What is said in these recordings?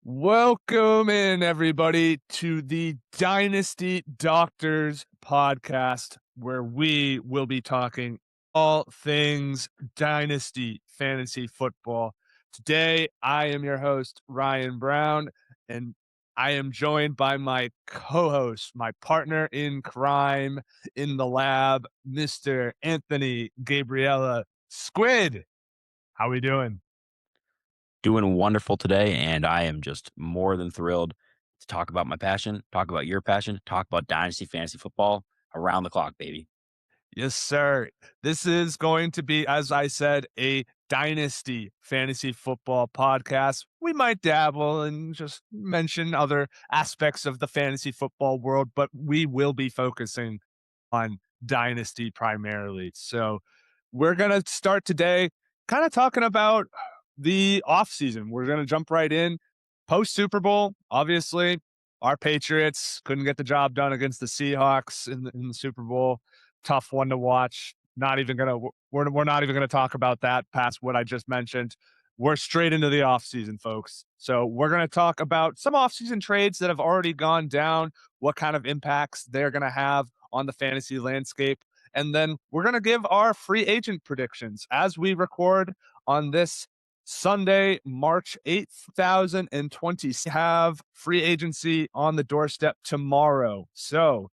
Welcome in, everybody, to the Dynasty Doctors podcast, where we will be talking all things Dynasty fantasy football. Today, I am your host, Ryan Brown, and I am joined by my co host, my partner in crime in the lab, Mr. Anthony Gabriella Squid. How we doing? Doing wonderful today, and I am just more than thrilled to talk about my passion, talk about your passion, talk about Dynasty Fantasy Football around the clock, baby. Yes, sir. This is going to be, as I said, a dynasty fantasy football podcast. We might dabble and just mention other aspects of the fantasy football world, but we will be focusing on dynasty primarily. So we're going to start today kind of talking about the offseason. We're going to jump right in. Post Super Bowl, obviously, our Patriots couldn't get the job done against the Seahawks in the Super Bowl. Tough one to watch. Not even gonna we're not even gonna talk about that past what I just mentioned. We're straight into the offseason, folks. So we're gonna talk about some offseason trades that have already gone down, what kind of impacts they're gonna have on the fantasy landscape. And then we're gonna give our free agent predictions as we record on this Sunday, March 8th, 2020. Have free agency on the doorstep tomorrow. So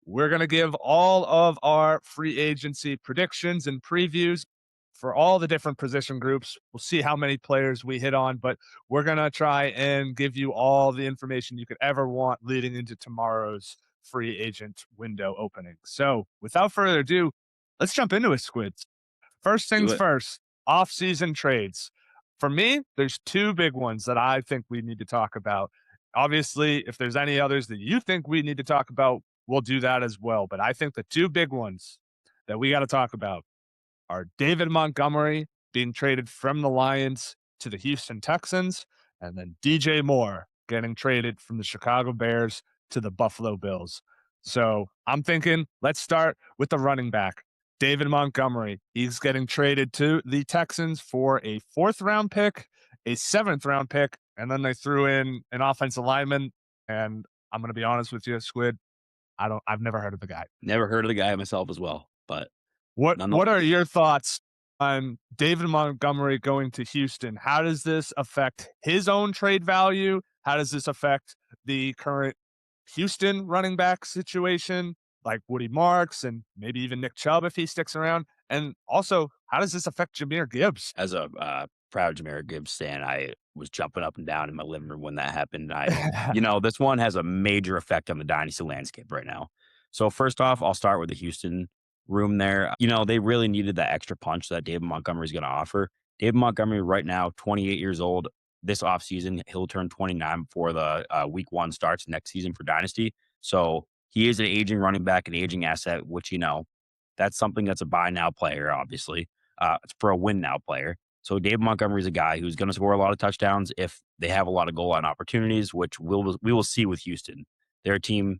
we're going to give all of our free agency predictions and previews for all the different position groups. We'll see how many players we hit on, but we're going to try and give you all the information you could ever want leading into tomorrow's free agent window opening. So without further ado, let's jump into it, Squids. First Do things it. first, off-season trades. For me, there's two big ones that I think we need to talk about. Obviously, if there's any others that you think we need to talk about, we'll do that as well. But I think the two big ones that we got to talk about are David Montgomery being traded from the Lions to the Houston Texans, and then DJ Moore getting traded from the Chicago Bears to the Buffalo Bills. So I'm thinking, let's start with the running back, David Montgomery. He's getting traded to the Texans for a 4th-round pick, a 7th-round pick, and then they threw in an offensive lineman. And I'm going to be honest with you, Squid, I've never heard of the guy. Never heard of the guy myself as well, but What are nonetheless, your thoughts on David Montgomery going to Houston? How does this affect his own trade value? How does this affect the current Houston running back situation, like Woody Marks and maybe even Nick Chubb if he sticks around? And also, how does this affect Jahmyr Gibbs? as a proud Jahmyr Gibbs fan, I was jumping up and down in my living room when that happened. This one has a major effect on the Dynasty landscape right now. So first off, I'll start with the Houston room there. They really needed that extra punch that David Montgomery is going to offer. David Montgomery right now, 28 years old. This offseason, he'll turn 29 before the week 1 starts next season for Dynasty. So he is an aging running back, an aging asset, which, that's something that's a buy now player, obviously. It's for a win now player. So David Montgomery is a guy who's going to score a lot of touchdowns if they have a lot of goal line opportunities, which we will see with Houston. They're a team,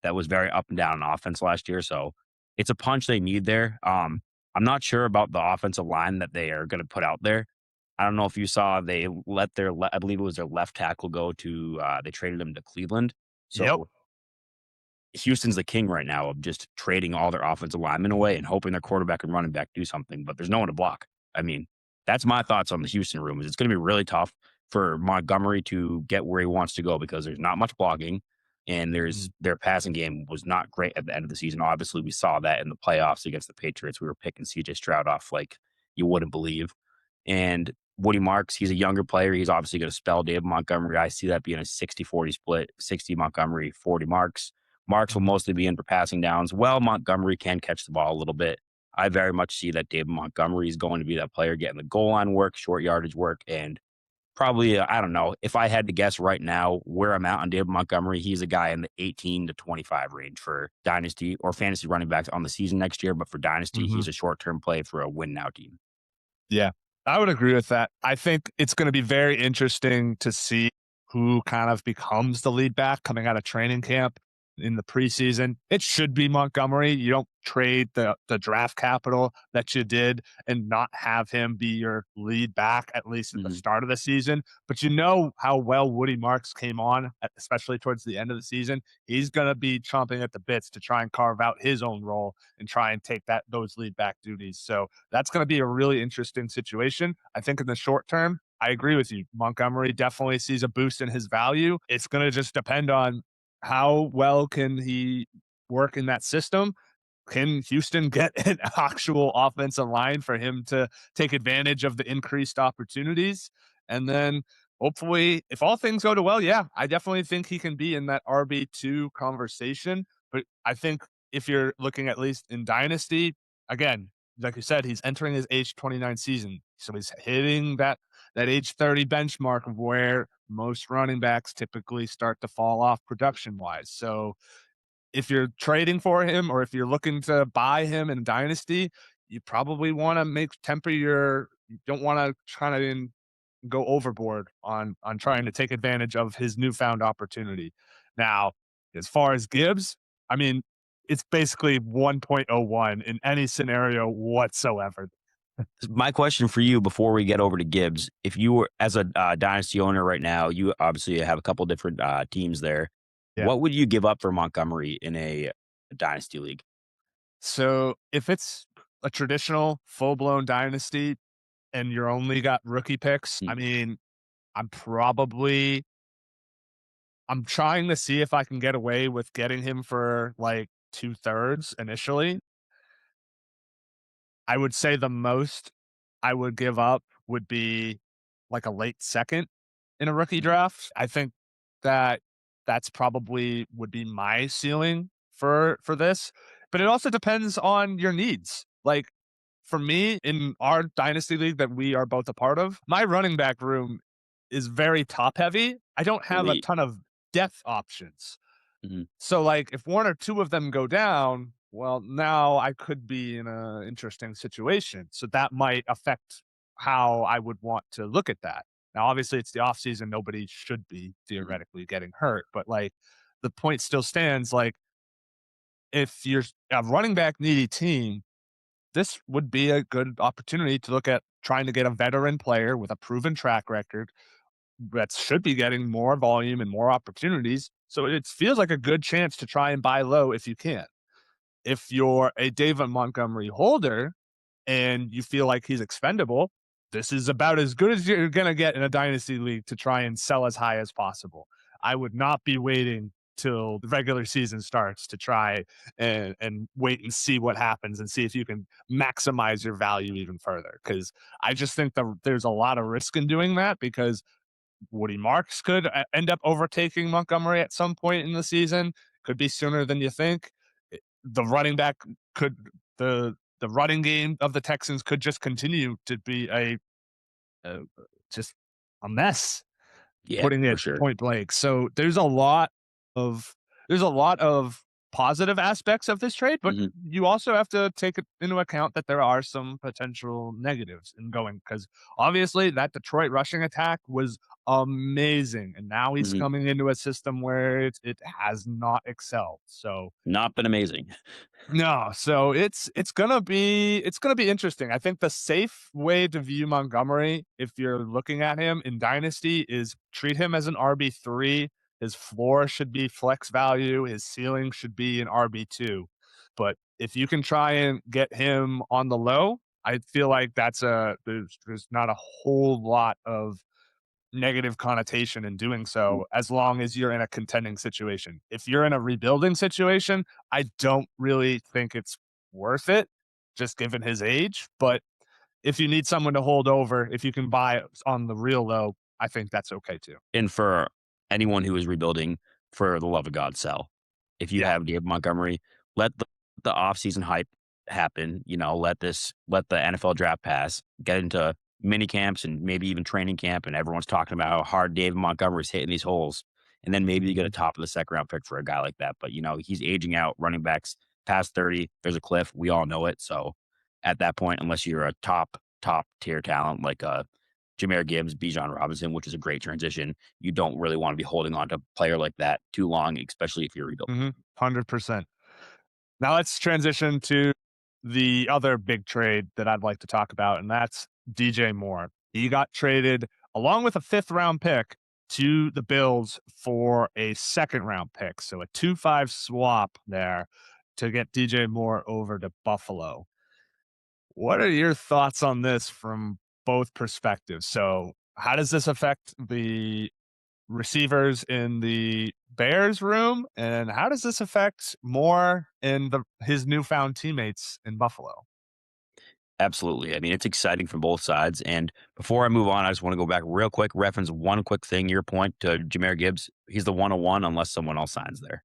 that was very up and down on offense last year. So it's a punch they need there. I'm not sure about the offensive line that they are going to put out there. I don't know if you saw they let I believe it was their left tackle go to, they traded him to Cleveland. Yep. So Houston's the king right now of just trading all their offensive linemen away and hoping their quarterback and running back do something, but there's no one to block. I mean, that's my thoughts on the Houston room. Is it's going to be really tough for Montgomery to get where he wants to go because there's not much blocking, and their passing game was not great at the end of the season. Obviously, we saw that in the playoffs against the Patriots. We were picking CJ Stroud off like you wouldn't believe. And Woody Marks, he's a younger player. He's obviously going to spell David Montgomery. I see that being a 60-40 split, 60 Montgomery, 40 Marks. Marks will mostly be in for passing downs. Well, Montgomery can catch the ball a little bit. I very much see that David Montgomery is going to be that player getting the goal line work, short yardage work, and probably, I don't know, if I had to guess right now where I'm at on David Montgomery, he's a guy in the 18 to 25 range for Dynasty or fantasy running backs on the season next year. But for Dynasty, Mhm. he's a short-term play for a win-now team. Yeah, I would agree with that. I think it's going to be very interesting to see who kind of becomes the lead back coming out of training camp. in the preseason, it should be Montgomery. You don't trade the draft capital that you did and not have him be your lead back, at least at the Mhm. start of the season. But you know how well Woody Marks came on, especially towards the end of the season. He's going to be chomping at the bits to try and carve out his own role and try and take those lead back duties. So that's going to be a really interesting situation. I think in the short term, I agree with you. Montgomery definitely sees a boost in his value. It's going to just depend on how well can he work in that system. Can Houston get an actual offensive line for him to take advantage of the increased opportunities? And then hopefully, if all things go to well, yeah, I definitely think he can be in that RB2 conversation. But I think if you're looking at least in Dynasty, again, like you said, he's entering his age 29 season. So he's hitting that age 30 benchmark of where most running backs typically start to fall off production wise. So if you're trading for him or if you're looking to buy him in Dynasty, you probably want to make temper your you don't want to try to go overboard on trying to take advantage of his newfound opportunity. Now, as far as Gibbs, I mean, it's basically 1.01 in any scenario whatsoever. My question for you before we get over to Gibbs, if you were as a dynasty owner right now, you obviously have a couple different teams there. Yeah. What would you give up for Montgomery in a dynasty league? So if it's a traditional full blown dynasty and you're only got rookie picks, I Mm, mean, I'm probably I'm trying to see if I can get away with getting him for like 2/3 initially. I would say the most I would give up would be like a late second in a rookie mhm, draft. I think that that's probably would be my ceiling for this, but it also depends on your needs. Like for me in our dynasty league that we are both a part of, my running back room is very top heavy. I don't have a elite. ton of depth options. Mhm, So, like, if one or two of them go down, well, now I could be in an interesting situation. So that might affect how I would want to look at that. Now, obviously, it's the off season; nobody should be mhm, theoretically getting hurt. But like, the point still stands. Like, if you're a running back needy team, this would be a good opportunity to look at trying to get a veteran player with a proven track record that should be getting more volume and more opportunities. So it feels like a good chance to try and buy low if you can. If you're a David Montgomery holder and you feel like he's expendable, this is about as good as you're going to get in a dynasty league to try and sell as high as possible. I would not be waiting till the regular season starts to try and wait and see what happens and see if you can maximize your value even further. Because I just think there's a lot of risk in doing that because Woody Marks could end up overtaking Montgomery at some point in the season. Could be sooner than you think. The running back could the running game of the Texans could just continue to be a just a mess, yeah, putting for it sure. point blank. So of there's a lot of positive aspects of this trade, but Mhm, you also have to take it into account that there are some potential negatives in going because obviously that Detroit rushing attack was amazing, and now he's mhm. coming into a system where it has not excelled. So Not been amazing. no, so it's gonna be interesting. I think the safe way to view Montgomery, if you're looking at him in Dynasty, is treat him as an RB3. His floor should be flex value. His ceiling should be an RB2. But if you can try and get him on the low, I feel like there's not a whole lot of negative connotation in doing Mhm. so as long as you're in a contending situation. If you're in a rebuilding situation, I don't really think it's worth it just given his age. But if you need someone to hold over, if you can buy on the real low, I think that's okay too. And for anyone who is rebuilding, for the love of God, sell. If you Yeah. have David Montgomery, let the offseason hype happen. Let the NFL draft pass, get into mini camps and maybe even training camp, and everyone's talking about how hard David Montgomery's hitting these holes. And then maybe you get a Mhm. top of the second round pick for a guy like that. But he's aging out. Running backs past 30, there's a cliff. We all know it. So at that point, unless you're a top tier talent like a Jahmyr Gibbs, Bijan Robinson, which is a great transition. You don't really want to be holding on to a player like that too long, especially if you're rebuilding. 100%. Now let's transition to the other big trade that I'd like to talk about, and that's DJ Moore. He got traded along with a fifth round pick to the Bills for a second round pick. So a 2-5 swap there to get DJ Moore over to Buffalo. What are your thoughts on this from both perspectives? So, how does this affect the receivers in the Bears room, and how does this affect Moore and his newfound teammates in Buffalo? Absolutely. I mean, it's exciting from both sides. And before I move on, I just want to go back real quick, reference one quick thing, your point to Jahmyr Gibbs. He's the 101 unless someone else signs there.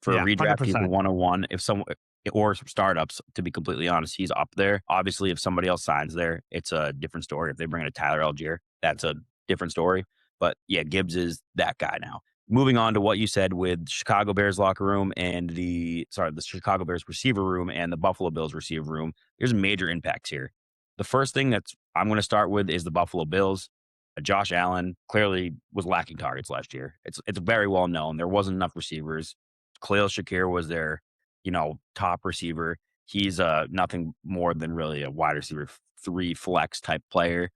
For a Yeah, redraft, he's the 100%. 101. If someone or startups, to be completely honest, he's up there. Obviously, if somebody else signs there, it's a different story. If they bring in a Tyler Algier, that's a different story. But yeah, Gibbs is that guy now. Moving on to what you said with Chicago Bears locker room and the Chicago Bears receiver room and the Buffalo Bills receiver room, there's major impacts here. The first thing that's I'm going to start with is the Buffalo Bills. Josh Allen clearly was lacking targets last year. It's very well known. There wasn't enough receivers. Khalil Shakir was their, top receiver. He's nothing more than really a wide receiver three flex type player,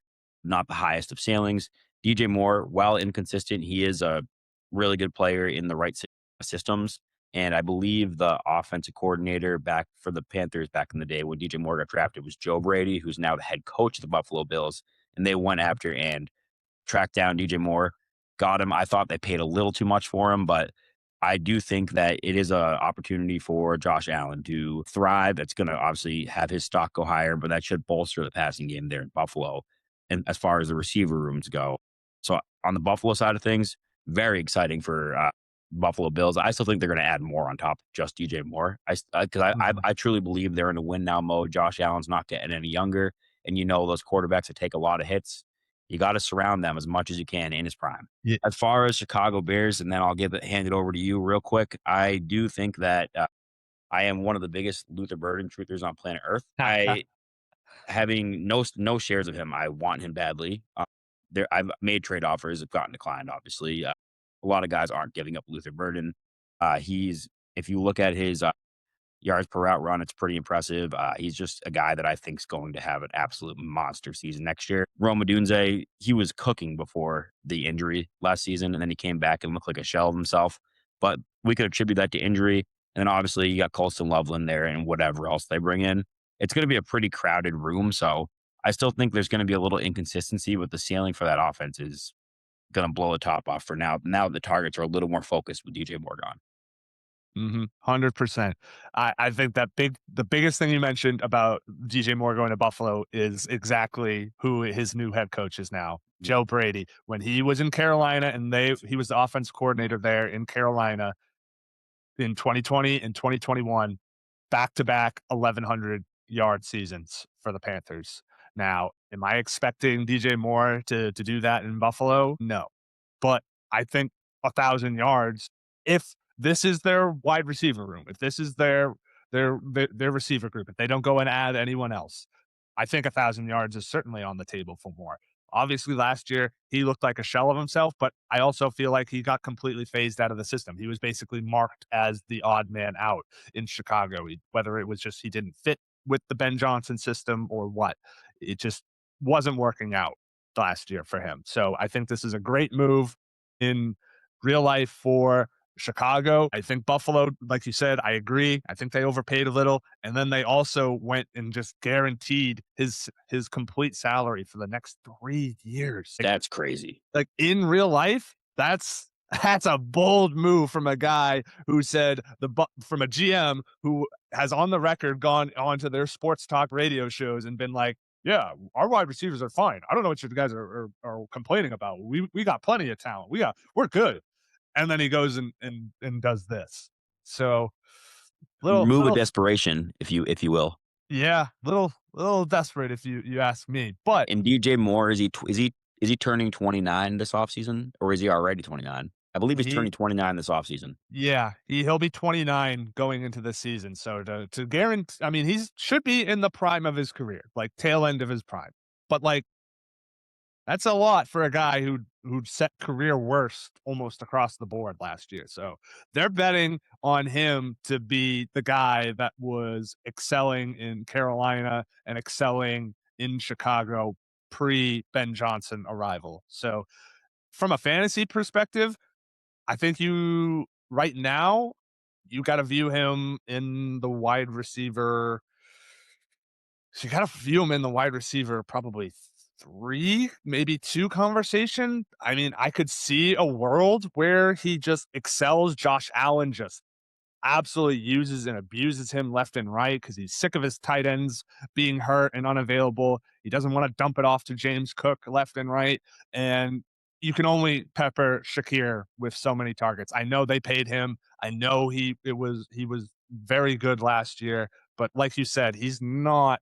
not the highest of ceilings. DJ Moore, while inconsistent, he is a really good player in the right systems. And I believe the offensive coordinator back for the Panthers back in the day when DJ Moore got drafted was Joe Brady, who's now the head coach of the Buffalo Bills. And they went after and tracked down DJ Moore, got him. I thought they paid a little too much for him, but I do think that it is an opportunity for Josh Allen to thrive. It's going to obviously have his stock go higher, but that should bolster the passing game there in Buffalo. And as far as the receiver rooms go, so on the Buffalo side of things, very exciting for Buffalo Bills. I still think they're going to add more on top of just DJ Moore. I truly believe they're in a win now mode. Josh Allen's not getting any younger, and those quarterbacks that take a lot of hits. You got to surround them as much as you can in his prime. Yeah. As far as Chicago Bears, and then I'll hand it over to you real quick. I do think that I am one of the biggest Luther Burden truthers on planet Earth. I having no shares of him. I want him badly. I've made trade offers, have gotten declined. Obviously, a lot of guys aren't giving up Luther Burden. If you look at his yards per route run, it's pretty impressive. He's just a guy that I think is going to have an absolute monster season next year. Rome Odunze, he was cooking before the injury last season, and then he came back and looked like a shell of himself. But we could attribute that to injury. And then obviously you got Colston Loveland there and whatever else they bring in. It's going to be a pretty crowded room. So I still think there's going to be a little inconsistency, but the ceiling for that offense is going to blow the top off for now. Now the targets are a little more focused with DJ Moore gone. 100%. I think the biggest thing you mentioned about DJ Moore going to Buffalo is exactly who his new head coach is now, Joe Brady. When he was in Carolina and he was the offense coordinator there in Carolina in 2020 and 2021, back-to-back 1,100-yard seasons for the Panthers. Now, am I expecting DJ Moore to do that in Buffalo? No. But I think 1,000 yards, if this is their wide receiver room, if this is their receiver group, if they don't go and add anyone else, I think 1,000 yards is certainly on the table for Moore. Obviously, last year he looked like a shell of himself, but I also feel like he got completely phased out of the system. He was basically marked as the odd man out in Chicago, whether it was just he didn't fit with the Ben Johnson system or what. It just wasn't working out last year for him. So I think this is a great move in real life for Chicago. I think Buffalo, like you said, I agree. I think they overpaid a little. And then they also went and just guaranteed his complete salary for the next 3 years. That's crazy. Like in real life, that's a bold move from a guy who said from a GM who has on the record gone onto their sports talk radio shows and been like, yeah, our wide receivers are fine. I don't know what you guys are complaining about. We got plenty of talent. We're good. And then he goes and does this. So Move of little desperation, if you will. yeah, little desperate if you ask me. But And DJ Moore, is he turning 29 this offseason, or is he already 29? I believe he's he turning 29 this offseason. yeah, he'll be 29 going into the season. So to guarantee, I mean, he should be in the prime of his career, like tail end of his prime. But like That's a lot for a guy who set career worst almost across the board last year. So they're betting on him to be the guy that was excelling in Carolina and excelling in Chicago pre Ben Johnson arrival. So from a fantasy perspective, I think you right now you got to view him in the wide receiver. So you got to view him in the wide receiver probably three, maybe two conversation. I mean, I could see a world where he just excels. Josh Allen just absolutely uses and abuses him left and right because he's sick of his tight ends being hurt and unavailable. He doesn't want to dump it off to James Cook left and right. And you can only pepper Shakir with so many targets. I know they paid him. I know he was very good last year, but like you said, he's not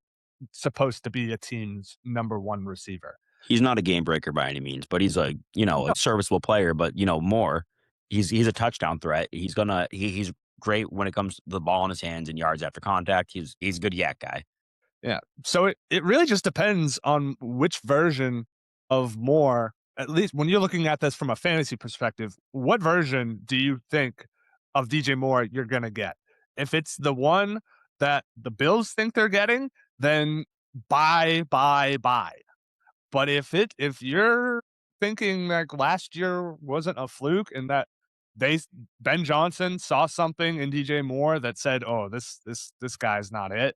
supposed to be a team's number one receiver. He's not a game breaker by any means, but he's a, No, a serviceable player, but, more. He's a touchdown threat. He's great when it comes to the ball in his hands and yards after contact. He's a good yak guy. yeah. So it really just depends on which version of Moore, at least when you're looking at this from a fantasy perspective, what version do you think of DJ Moore you're going to get? If it's the one that the Bills think they're getting, then buy. But if you're thinking like last year wasn't a fluke and that they Ben Johnson saw something in DJ Moore that said, "Oh, this guy's not it,"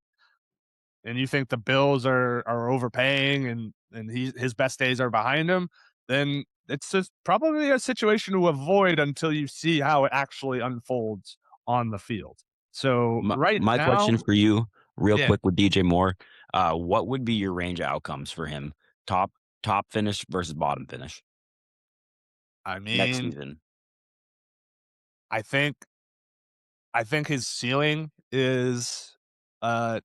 and you think the Bills are overpaying and his best days are behind him, then it's just probably a situation to avoid until you see how it actually unfolds on the field. So right My question now, for you, real yeah, quick with DJ Moore, what would be your range of outcomes for him? Top top finish versus bottom finish I next mean, season. I think I think his ceiling is uh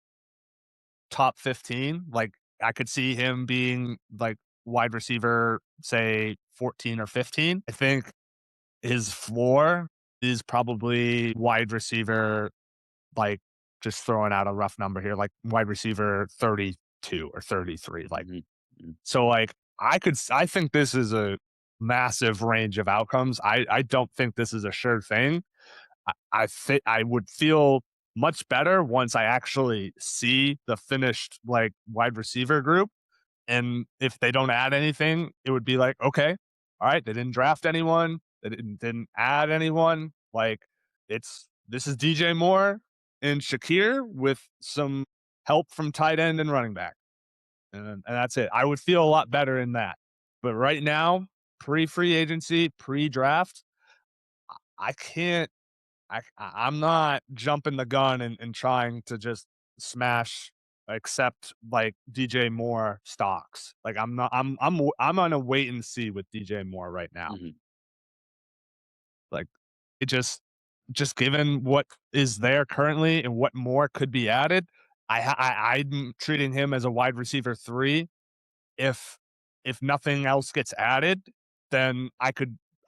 top 15. Like I could see him being like wide receiver, say 14 or 15. I think his floor is probably wide receiver, like just throwing out a rough number here, like wide receiver 32 or 33. Like, Mhm, mhm. so like I think this is a massive range of outcomes. I don't think this is a sure thing. I would feel much better once I actually see the finished like wide receiver group. And if they don't add anything, it would be like, okay, all right, they didn't draft anyone, they didn't add anyone. Like this is DJ Moore and Shakir with some help from tight end and running back. And that's it. I would feel a lot better in that. But right now, pre free agency, pre draft, I can't I'm not jumping the gun and trying to just smash accept like DJ Moore stocks. Like I'm not I'm on a wait and see with DJ Moore right now. Mhm. Like it just given what is there currently and what more could be added, I'm treating him as a wide receiver 3. If if nothing else gets added, then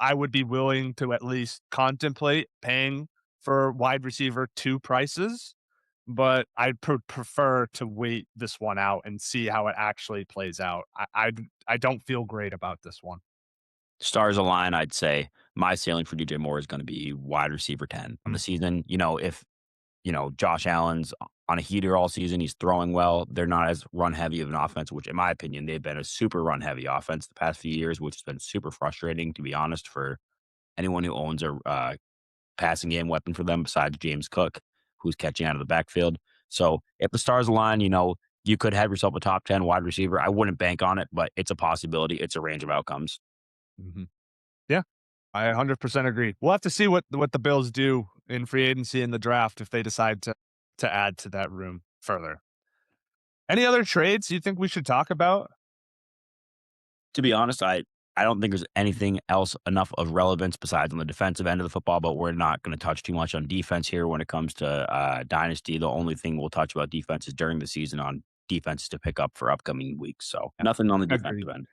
I would be willing to at least contemplate paying for wide receiver 2 prices, but I'd prefer to wait this one out and see how it actually plays out. I don't feel great about this one. Stars align, I'd say my ceiling for DJ Moore is going to be wide receiver 10 on the Mm, season. If Josh Allen's on a heater all season. He's throwing well. They're not as run heavy of an offense, which, in my opinion, they've been a super run heavy offense the past few years, which has been super frustrating, to be honest, for anyone who owns a passing game weapon for them besides James Cook, who's catching out of the backfield. So if the stars align, you could have yourself a top 10 wide receiver. I wouldn't bank on it, but it's a possibility. It's a range of outcomes. mhm. Yeah, I 100% agree. We'll have to see what the Bills do in free agency and the draft if they decide to add to that room further. Any other trades you think we should talk about? To be honest, I don't think there's anything else enough of relevance besides on the defensive end of the football, but we're not going to touch too much on defense here when it comes to Dynasty. The only thing we'll touch about defense is during the season on defenses to pick up for upcoming weeks. So nothing on the Agreed. defensive end.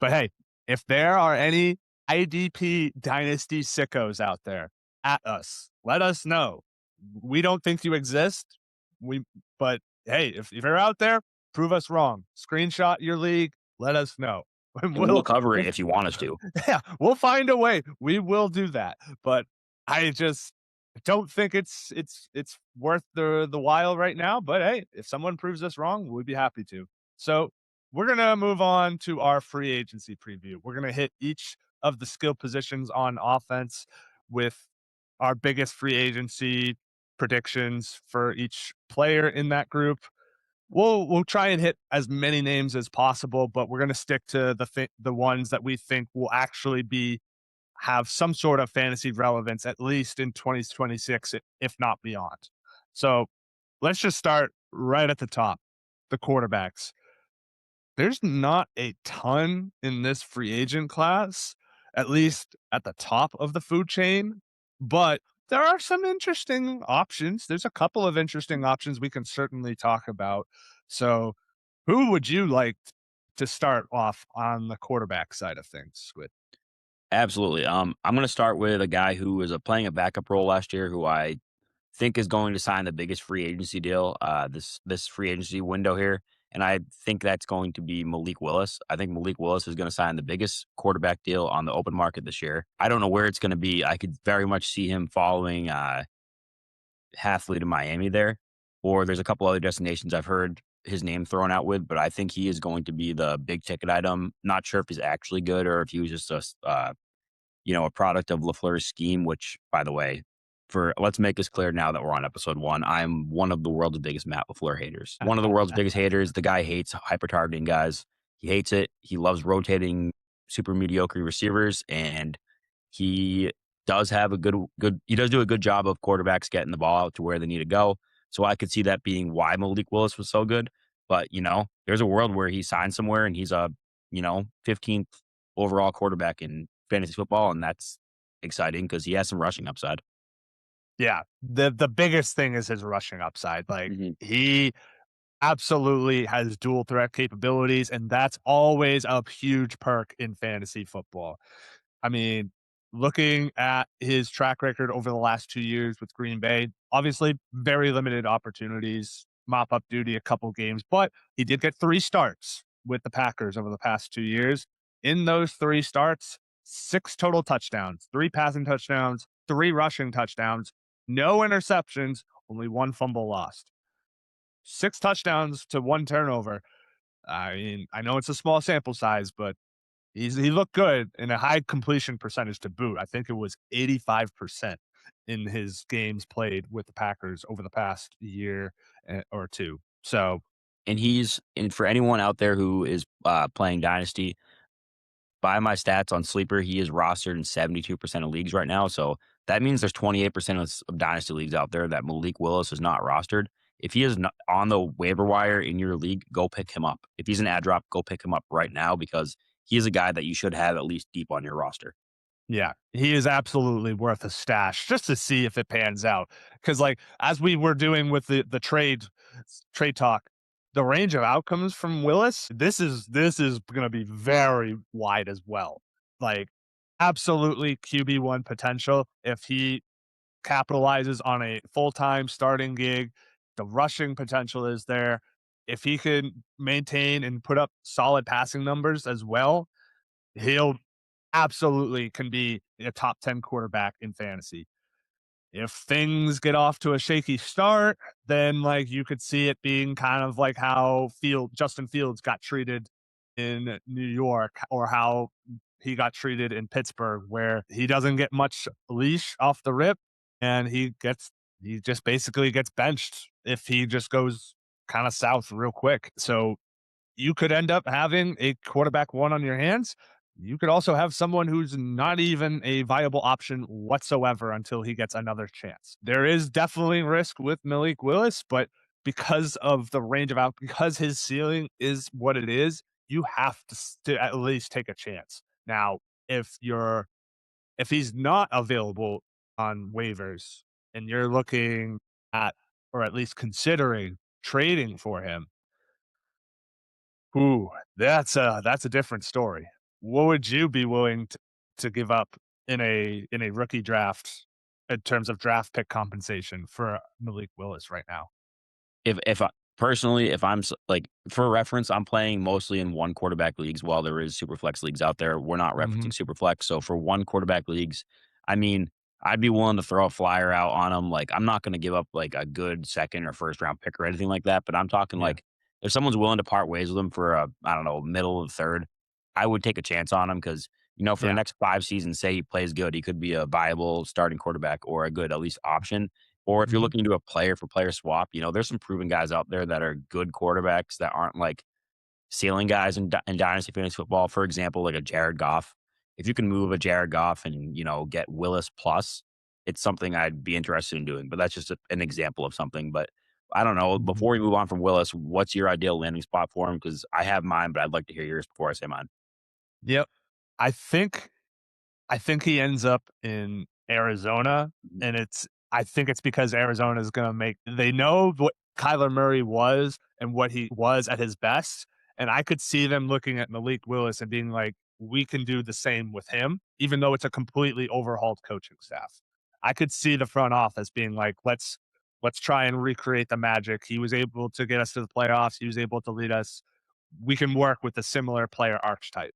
But hey, if there are any IDP dynasty sickos out there at us, let us know. We don't think you exist. We but hey, if you're out there, prove us wrong. Screenshot your league, let us know. and and we'll cover it if you want us to. yeah, we'll find a way. We will do that. But I just don't think it's worth the while right now. But hey, if someone proves us wrong, we'd be happy to. So we're gonna move on to our free agency preview. We're gonna hit each of the skill positions on offense with our biggest free agency predictions for each player in that group. We'll try and hit as many names as possible, but we're gonna stick to the ones that we think will actually be have some sort of fantasy relevance, at least in 2026, if not beyond. So let's just start right at the top, the quarterbacks. There's not a ton in this free agent class, at least at the top of the food chain, but there are some interesting options. There's a couple of interesting options we can certainly talk about. So, who would you like to start off on the quarterback side of things with? Absolutely. I'm going to start with a guy who was playing a backup role last year, who I think is going to sign the biggest free agency deal this free agency window here, and I think that's going to be Malik Willis. I think Malik Willis is going to sign the biggest quarterback deal on the open market this year. I don't know where it's going to be. I could very much see him following Halfley to Miami there, or there's a couple other destinations I've heard his name thrown out with, but I think he is going to be the big ticket item. Not sure if he's actually good or if he was just a product of LaFleur's scheme, which, by the way, for let's make this clear now that we're on episode one, I'm one of the world's biggest Matt LaFleur haters. One of the world's biggest haters. The guy hates hyper targeting guys. He hates it. He loves rotating super mediocre receivers, and he does have a he does do a good job of quarterbacks getting the ball out to where they need to go. So I could see that being why Malik Willis was so good. But, there's a world where he signs somewhere and he's a, 15th overall quarterback in fantasy football, and that's exciting because he has some rushing upside. Yeah, the biggest thing is his rushing upside. Like Mhm. he absolutely has dual threat capabilities, and that's always a huge perk in fantasy football. I mean, looking at his track record over the last 2 years with Green Bay, obviously very limited opportunities, mop up duty a couple games, but he did get 3 starts with the Packers over the past 2 years. In those 3 starts, 6 total touchdowns, 3 passing touchdowns, 3 rushing touchdowns, no interceptions, only 1 fumble lost. 6 touchdowns to 1 turnover. I mean, I know it's a small sample size, but he looked good and a high completion percentage to boot. I think it was 85% in his games played with the Packers over the past year or 2. So, And for anyone out there who is playing Dynasty, by my stats on Sleeper, he is rostered in 72% of leagues right now. So that means there's 28% of Dynasty leagues out there that Malik Willis is not rostered. If he is not on the waiver wire in your league, go pick him up. If he's an ad drop, go pick him up right now because he is a guy that you should have at least deep on your roster. yeah, he is absolutely worth a stash just to see if it pans out. Because, like, as we were doing with the trade talk, the range of outcomes from Willis, this is going to be very wide as well. Like, absolutely QB1 potential if he capitalizes on a full-time starting gig. The rushing potential is there. If he can maintain and put up solid passing numbers as well, he'll absolutely can be a top 10 quarterback in fantasy. If things get off to a shaky start, then like you could see it being kind of like how Justin Fields got treated in New York or how he got treated in Pittsburgh, where he doesn't get much leash off the rip and he just basically gets benched if he just goes kind of south real quick. So you could end up having a quarterback one on your hands. You could also have someone who's not even a viable option whatsoever until he gets another chance. There is definitely risk with Malik Willis, but because of the range of because his ceiling is what it is, you have to at least take a chance. Now, if you're if he's not available on waivers and you're looking at or at least considering trading for him, ooh, that's a different story. What would you be willing to give up in a rookie draft in terms of draft pick compensation for Malik Willis right now? If Personally, if like for reference, I'm playing mostly in one quarterback leagues while there is super flex leagues out there. We're not Mhm. referencing super flex. So for one quarterback leagues, I mean, I'd be willing to throw a flyer out on them. Like I'm not going to give up like a good second or first round pick or anything like that. But I'm talking Yeah. like if someone's willing to part ways with them for a, I don't know, middle of the third, I would take a chance on him because, for the Yeah. next 5 seasons, say he plays good, he could be a viable starting quarterback or a good at least option. Or if you're Mhm. looking to do a player for player swap, there's some proven guys out there that are good quarterbacks that aren't like ceiling guys in dynasty fantasy football. For example, like a Jared Goff. If you can move a Jared Goff and get Willis plus, it's something I'd be interested in doing. But that's just an example of something. But I don't know. Mhm. Before we move on from Willis, what's your ideal landing spot for him? Because I have mine, but I'd like to hear yours before I say mine. Yep. I think I think he ends up in Arizona, Mhm. and I think it's because Arizona is gonna make they know what Kyler Murray was and what he was at his best, and I could see them looking at Malik Willis and being like, "We can do the same with him," even though it's a completely overhauled coaching staff. I could see the front office being like, "Let's try and recreate the magic. He was able to get us to the playoffs. He was able to lead us. We can work with a similar player archetype."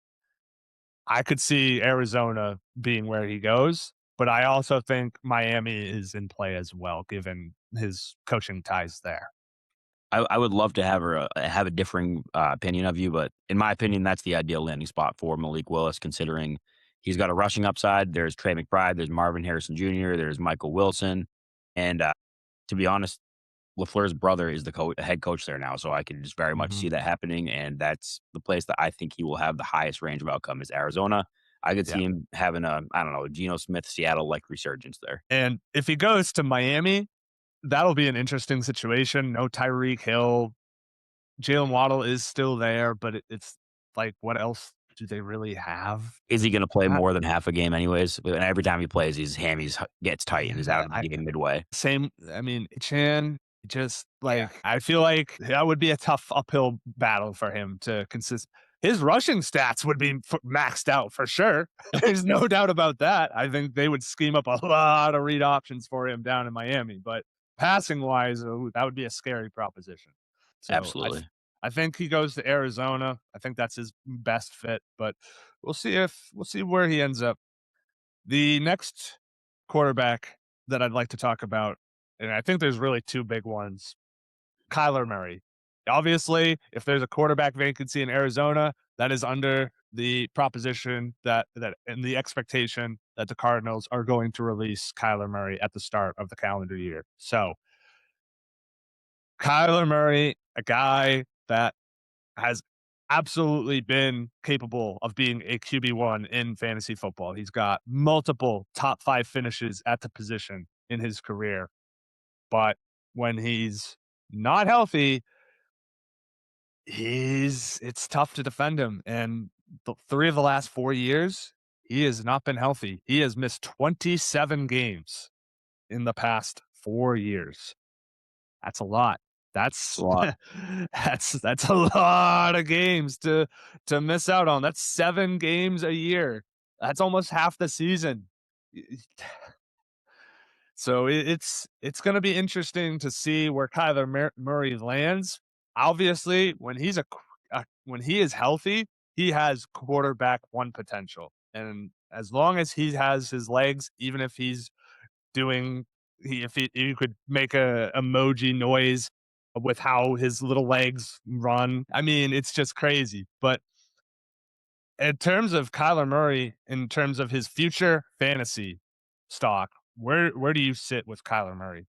I could see Arizona being where he goes, but I also think Miami is in play as well, given his coaching ties there. I would love to have a differing opinion of you, but in my opinion, that's the ideal landing spot for Malik Willis, considering he's got a rushing upside. There's Trey McBride, there's Marvin Harrison Jr., there's Michael Wilson, and to be honest, Lafleur's brother is the head coach there now, so I can just very much Mhm. see that happening, and that's the place that I think he will have the highest range of outcome is Arizona. I could Yeah. see him having a I don't know Geno Smith Seattle like resurgence there. And if he goes to Miami, that'll be an interesting situation. No Tyreek Hill. Jalen Waddle is still there, but it's like, what else do they really have? Is he going to play I, more than half a game anyways? And every time he plays, his hammies gets tight and is out yeah, of the game midway. Same, I mean, Chan, just Yeah. like I feel like that would be a tough uphill battle for him to consist. His rushing stats would be maxed out for sure. There's no doubt about that. I think they would scheme up a lot of read options for him down in Miami, but passing wise, that would be a scary proposition. So Absolutely. I think he goes to Arizona. I think that's his best fit, but we'll see where he ends up. The next quarterback that I'd like to talk about, and I think there's really two big ones, Kyler Murray. Obviously, if there's a quarterback vacancy in Arizona, that is under the proposition that and the expectation that the Cardinals are going to release Kyler Murray at the start of the calendar year. So, Kyler Murray, a guy that has absolutely been capable of being a QB1 in fantasy football. He's got multiple top 5 finishes at the position in his career, but when he's not healthy, he's it's tough to defend him, and the 3 of the last 4 years, he has not been healthy. He has missed 27 games in the past 4 years. That's a lot. It's a That's lot. that's a lot of games to miss out on. That's 7 games a year. That's almost half the season. So it's gonna be interesting to see where Kyler Murray lands. Obviously, when he is healthy, he has quarterback 1 potential, and as long as he has his legs, even if he's doing if he you could make a emoji noise with how his little legs run. I mean, it's just crazy. But in terms of Kyler Murray, in terms of his future fantasy stock, where do you sit with Kyler Murray?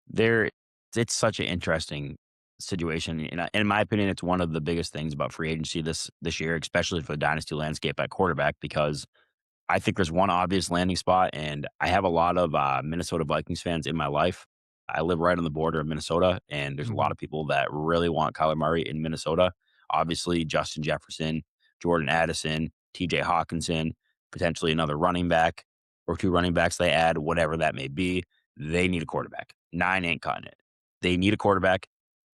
There, it's such an interesting situation. In my opinion, it's one of the biggest things about free agency this year, especially for the dynasty landscape at quarterback, because I think there's one obvious landing spot, and I have a lot of Minnesota Vikings fans in my life. I live right on the border of Minnesota, and there's a lot Mhm. of people that really want Kyler Murray in Minnesota. Obviously, Justin Jefferson, Jordan Addison, TJ Hawkinson, potentially another running back or 2 running backs they add, whatever that may be. They need a quarterback. 9 ain't cutting it. They need a quarterback.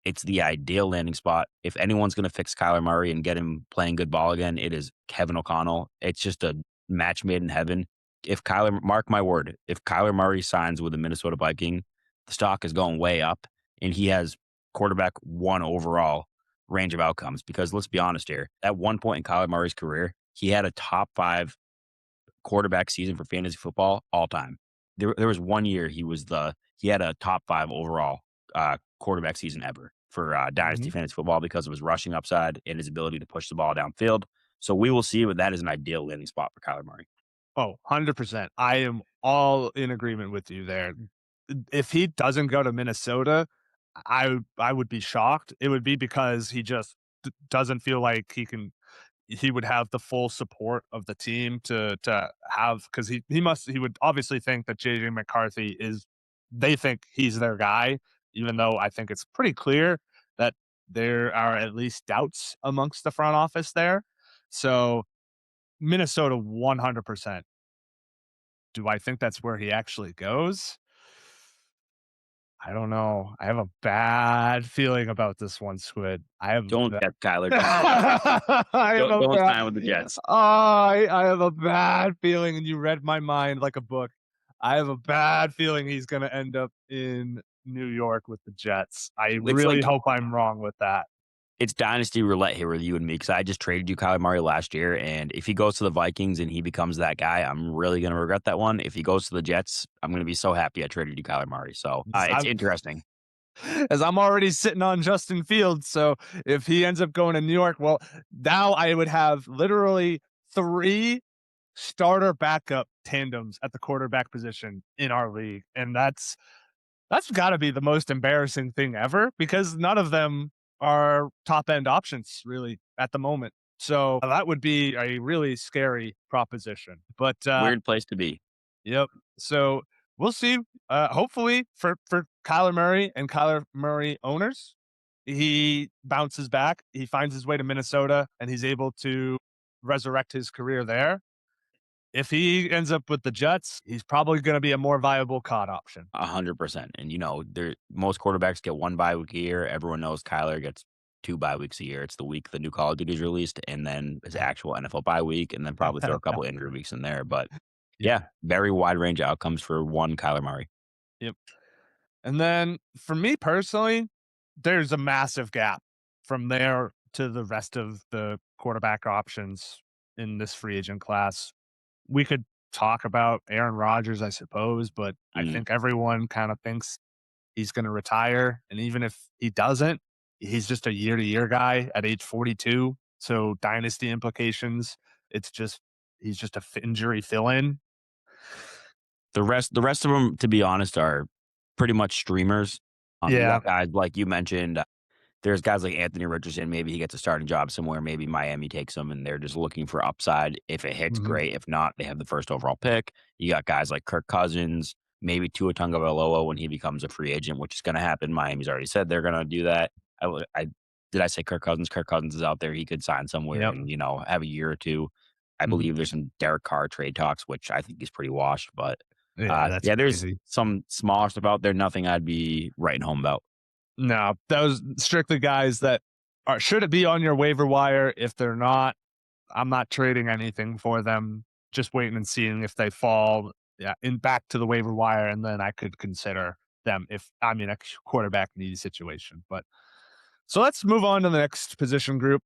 It's the ideal landing spot. If anyone's going to fix Kyler Murray and get him playing good ball again, it is Kevin O'Connell. It's just a match made in heaven. If Kyler, mark my word, if Kyler Murray signs with the Minnesota Viking, the stock is going way up, and he has quarterback one overall range of outcomes. Because let's be honest here, at one point in Kyler Murray's career, he had a top 5 quarterback season for fantasy football all time. There was one year he had a top 5 overall quarterback season ever for Dynasty Mhm. fantasy football because of his rushing upside and his ability to push the ball downfield. So we will see, but that is an ideal landing spot for Kyler Murray. Oh, 100%. I am all in agreement with you there. If he doesn't go to Minnesota, I would be shocked. It would be because he just doesn't feel like he would have the full support of the team to have, because he would obviously think that JJ McCarthy is they think he's their guy, even though I think it's pretty clear that there are at least doubts amongst the front office there. So Minnesota 100%. Do I think that's where he actually goes? I don't know. I have a bad feeling about this one, Squid. I have Don't ba get Kyler. I have a Don't bad sign with the Jets. I have a bad feeling, and you read my mind like a book. I have a bad feeling he's gonna end up in New York with the Jets. I It's really like hope I'm wrong with that. it's dynasty roulette here with you and me because I just traded you Kyler Murray last year, and if he goes to the Vikings and he becomes that guy, I'm really gonna regret that one. If he goes to the Jets, I'm gonna be so happy I traded you Kyler Murray. So it's I'm interesting. as I'm already sitting on Justin Fields. So if he ends up going to New York, well, now I would have literally 3 starter backup tandems at the quarterback position in our league. And that's got to be the most embarrassing thing ever, because none of them are top end options really at the moment. So that would be a really scary proposition. But Weird place to be. yep. So we'll see. Hopefully for Kyler Murray and Kyler Murray owners, he bounces back. He finds his way to Minnesota, and he's able to resurrect his career there. If he ends up with the Jets, he's probably going to be a more viable COD option. 100%. And there most quarterbacks get 1 bye week a year. Everyone knows Kyler gets 2 bye weeks a year. It's the week the new Call of Duty is released, and then his actual NFL bye week, and then probably throw a couple injury weeks in there. But Yeah. yeah, very wide range of outcomes for one Kyler Murray. Yep. And then for me personally, there's a massive gap from there to the rest of the quarterback options in this free agent class. We could talk about Aaron Rodgers, I suppose, but I Mhm. think everyone kind of thinks he's going to retire. And even if he doesn't, he's just a year to year guy at age 42. So dynasty implications, it's just, he's just a injury fill in. The rest of them, to be honest, are pretty much streamers. You Yeah. got guys like you mentioned. There's guys like Anthony Richardson. Maybe he gets a starting job somewhere. Maybe Miami takes him, and they're just looking for upside. If it hits, Hmm. great. If not, they have the first overall pick. You got guys like Kirk Cousins, maybe Tua Tagovailoa when he becomes a free agent, which is going to happen. Miami's already said they're going to do that. Did I say Kirk Cousins? Kirk Cousins is out there. He could sign somewhere Yep. and have a year or two. I Mhm. believe there's some Derek Carr trade talks, which I think is pretty washed. But Yeah, that's yeah, there's crazy. some smaller stuff out there. Nothing I'd be writing home about. No, those strictly guys that are should it be on your waiver wire. If they're not, I'm not trading anything for them. Just waiting and seeing if they fall, yeah, in back to the waiver wire, and then I could consider them if I'm in a quarterback need situation. But so let's move on to the next position group,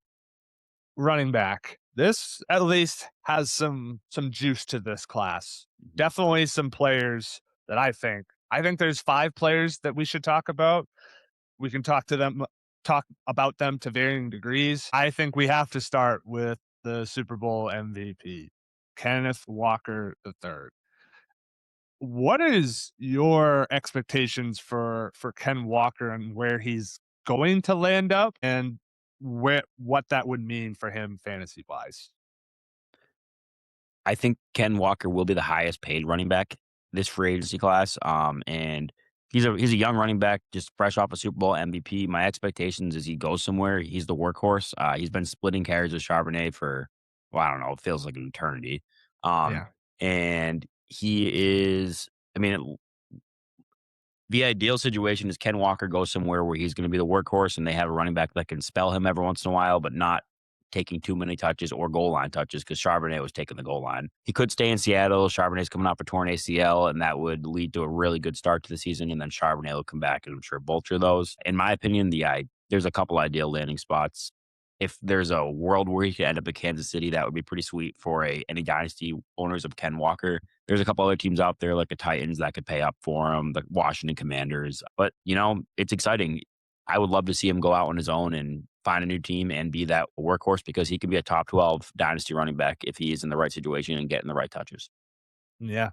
running back. This at least has some juice to this class. Definitely some players that I think there's 5 players that we should talk about. We can talk about them to varying degrees. I think we have to start with the Super Bowl MVP, Kenneth Walker III. What is your expectations for Ken Walker and where he's going to land up, and what that would mean for him fantasy wise? I think Ken Walker will be the highest paid running back this free agency class. And he's a young running back, just fresh off a Super Bowl MVP. My expectations is he goes somewhere. He's the workhorse. He's been splitting carries with Charbonnet for, well, I don't know, it feels like an eternity. Um, Yeah. and he is, I mean, the ideal situation is Ken Walker goes somewhere where he's going to be the workhorse, and they have a running back that can spell him every once in a while, but not taking too many touches or goal line touches because Charbonnet was taking the goal line. He could stay in Seattle. Charbonnet's coming off a torn ACL, and that would lead to a really good start to the season. And then Charbonnet will come back and I'm sure vulture those. In my opinion, there's a couple ideal landing spots. If there's a world where he could end up at Kansas City, that would be pretty sweet for any dynasty owners of Ken Walker. There's a couple other teams out there like the Titans that could pay up for him, the Washington Commanders. But, it's exciting. I would love to see him go out on his own and find a new team and be that workhorse because he could be a top 12 dynasty running back if he is in the right situation and getting the right touches. Yeah.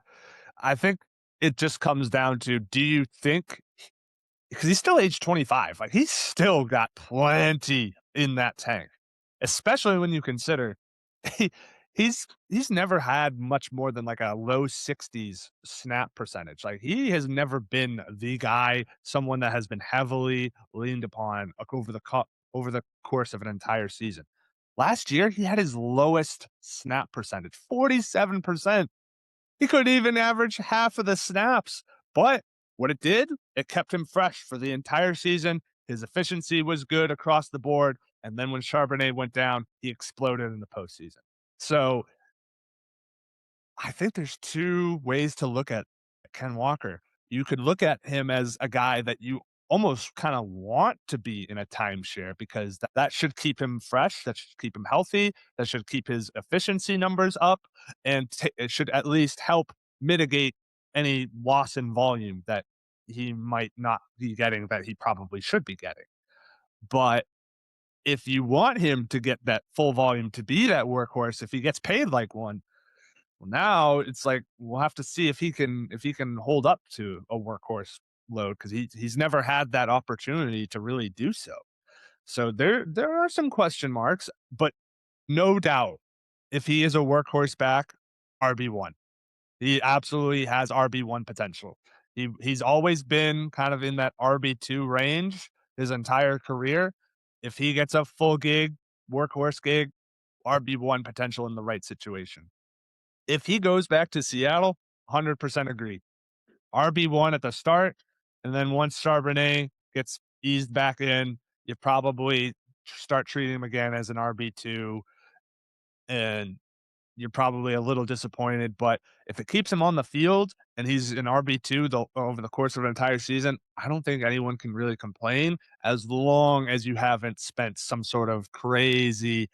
I think it just comes down to, do you think, because he's still age 25, like he's still got plenty in that tank, especially when you consider he, he's never had much more than like a low 60s snap percentage. Like he has never been the guy, someone that has been heavily leaned upon over the course of an entire season. Last year, he had his lowest snap percentage, 47%. He couldn't even average half of the snaps. But what it did, it kept him fresh for the entire season. His efficiency was good across the board. And then when Charbonnet went down, he exploded in the postseason. So I think there's two ways to look at Ken Walker. You could look at him as a guy that you almost kind of want to be in a timeshare because that should keep him fresh, that should keep him healthy, that should keep his efficiency numbers up, and it should at least help mitigate any loss in volume that he might not be getting that he probably should be getting. But if you want him to get that full volume to be that workhorse, if he gets paid like one, well, now it's like we'll have to see if he can hold up to a workhorse load because he's never had that opportunity to really do so. So there are some question marks, but no doubt if he is a workhorse back, RB1. He absolutely has RB1 potential. He's always been kind of in that RB2 range his entire career. If he gets a full gig, workhorse gig, RB1 potential in the right situation. If he goes back to Seattle, 100% agree. RB1 at the start, and then once Charbonnet gets eased back in, you probably start treating him again as an RB2, and you're probably a little disappointed. But if it keeps him on the field and he's an RB2 over the course of an entire season, I don't think anyone can really complain as long as you haven't spent some sort of crazy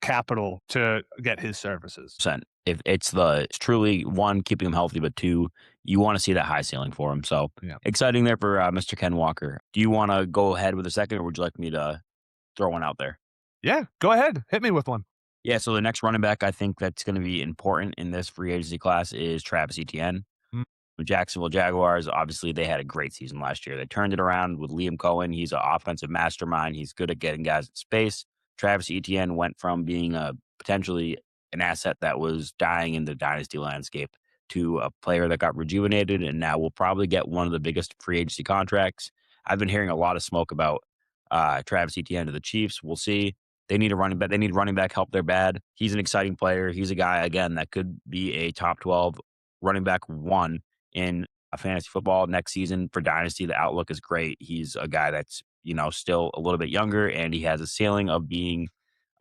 capital to get his services. Percent. If it's truly one, keeping him healthy, but two, you want to see that high ceiling for him. So Yeah. exciting there for Mr. Ken Walker. Do you want to go ahead with a second, or would you like me to throw one out there? Yeah, go ahead. Hit me with one. Yeah, so the next running back I think that's going to be important in this free agency class is Travis Etienne. Mm. The Jacksonville Jaguars, obviously, they had a great season last year. They turned it around with Liam Cohen. He's an offensive mastermind. He's good at getting guys in space. Travis Etienne went from being a potentially an asset that was dying in the dynasty landscape to a player that got rejuvenated and now will probably get one of the biggest free agency contracts. I've been hearing a lot of smoke about Travis Etienne to the Chiefs. We'll see. They need a running back. They need running back help. They're bad. He's an exciting player. He's a guy, again, that could be a top 12 running back one in a fantasy football next season for Dynasty. The outlook is great. He's a guy that's, still a little bit younger, and he has a ceiling of being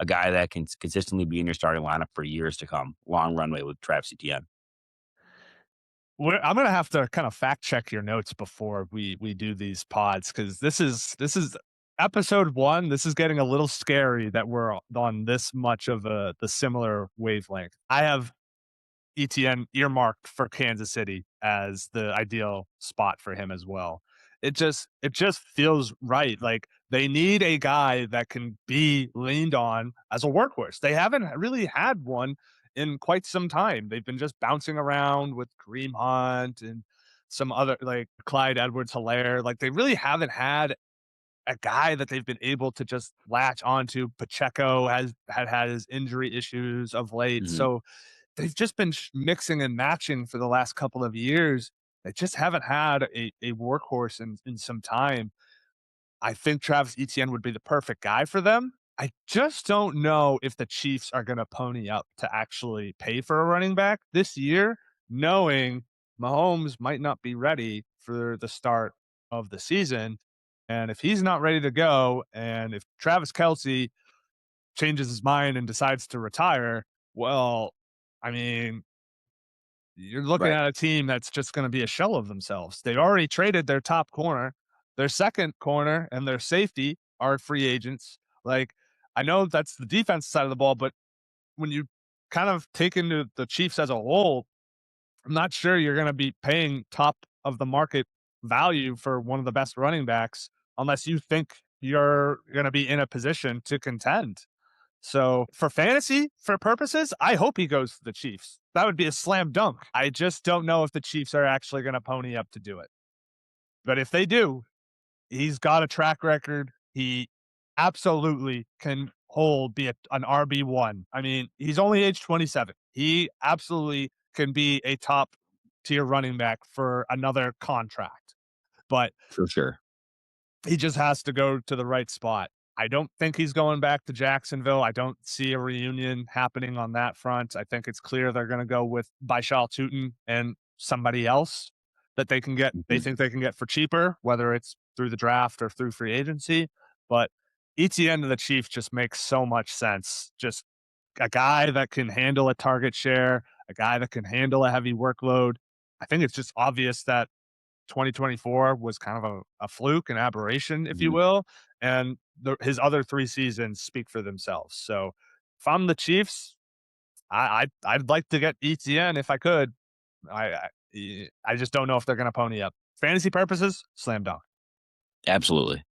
a guy that can consistently be in your starting lineup for years to come. Long runway with Travis Etienne. I'm gonna have to kind of fact check your notes before we do these pods because this is episode one. This is getting a little scary that we're on this much of the similar wavelength. I have ETN earmarked for Kansas City as the ideal spot for him as well. It just feels right. Like they need a guy that can be leaned on as a workhorse. They haven't really had one in quite some time. They've been just bouncing around with Kareem Hunt and some other like Clyde Edwards-Helaire. Like they really haven't had a guy that they've been able to just latch onto. Pacheco had his injury issues of late. Mhm. So they've just been mixing and matching for the last couple of years. They just haven't had a workhorse in some time. I think Travis Etienne would be the perfect guy for them. I just don't know if the Chiefs are going to pony up to actually pay for a running back this year, knowing Mahomes might not be ready for the start of the season. And if he's not ready to go, and if Travis Kelsey changes his mind and decides to retire, well, I mean, you're looking Right. at a team that's just going to be a shell of themselves. They already traded their top corner, their second corner, and their safety are free agents. Like, I know that's the defense side of the ball, but when you kind of take into the Chiefs as a whole, I'm not sure you're going to be paying top of the market value for one of the best running backs unless you think you're going to be in a position to contend. So for fantasy, for purposes, I hope he goes to the Chiefs. That would be a slam dunk. I just don't know if the Chiefs are actually going to pony up to do it. But if they do, he's got a track record. He absolutely can be an RB1. I mean, he's only age 27. He absolutely can be a top tier running back for another contract. But For sure. he just has to go to the right spot. I don't think he's going back to Jacksonville. I don't see a reunion happening on that front. I think it's clear they're going to go with Baishal Tutin and somebody else that they Mhm. think they can get for cheaper, whether it's through the draft or through free agency. But Etn of the Chiefs just makes so much sense. Just a guy that can handle a target share, a guy that can handle a heavy workload. I think it's just obvious that 2024 was kind of a fluke, an aberration, if you Mhm. will, and his other 3 seasons speak for themselves. So, if I'm the Chiefs, I'd like to get ETN if I could. I just don't know if they're gonna pony up. Fantasy purposes, slam dunk. Absolutely.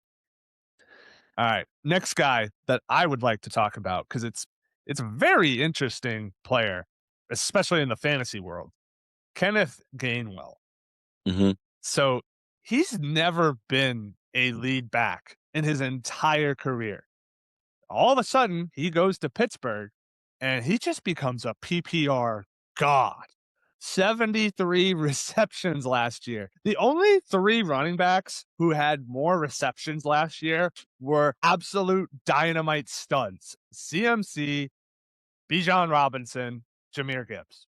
Alright, next guy that I would like to talk about because it's a very interesting player, especially in the fantasy world. Kenneth Gainwell. Mhm. So he's never been a lead back in his entire career. All of a sudden, he goes to Pittsburgh and he just becomes a PPR god. 73 receptions last year. The only 3 running backs who had more receptions last year were absolute dynamite studs. CMC, Bijan Robinson, Jameer Gibbs.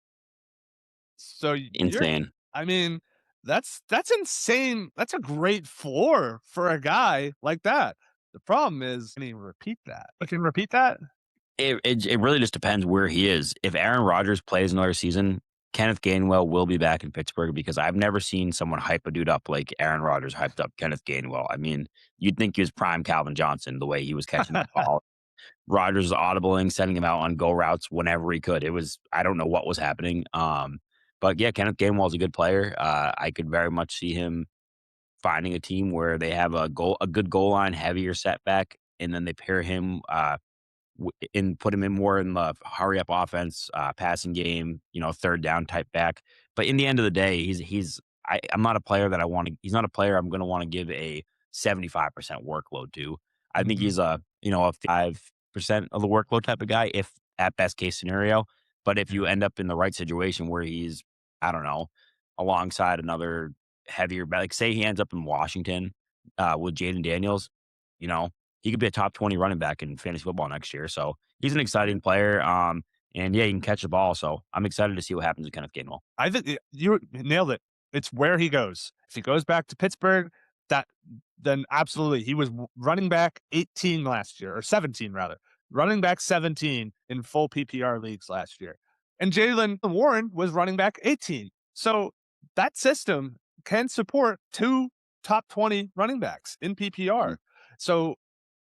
So you're Insane. I mean, that's insane. That's a great floor for a guy like that. The problem is, can he repeat that? Can he repeat that? It really just depends where he is. If Aaron Rodgers plays another season, Kenneth Gainwell will be back in Pittsburgh because I've never seen someone hype a dude up like Aaron Rodgers hyped up Kenneth Gainwell. I mean, you'd think he was prime Calvin Johnson the way he was catching that ball. Rodgers was audibling, sending him out on go routes whenever he could. It was I don't know what was happening. But yeah, Kenneth Gainwell is a good player. I could very much see him finding a team where they have a good goal line, heavier setback, and then they pair him and put him in more in the hurry up offense, passing game, third down type back. But in the end of the day, I'm not a player that I want to. He's not a player I'm going to want to give a 75% workload to. I think Mhm, he's a 5% of the workload type of guy, if at best case scenario. But if yeah. you end up in the right situation where he's, I don't know, alongside another heavier back, like say he ends up in Washington with Jaden Daniels, you know, he could be a top 20 running back in fantasy football next year. So he's an exciting player. And yeah, he can catch the ball. So I'm excited to see what happens with Kenneth Gainwell. I think you nailed it. It's where he goes. If he goes back to Pittsburgh, that then absolutely he was running back 18 last year or 17 rather. Running back 17 in full PPR leagues last year. And Jalen Warren was running back 18. So that system can support 2 top 20 running backs in Mhm. PPR. So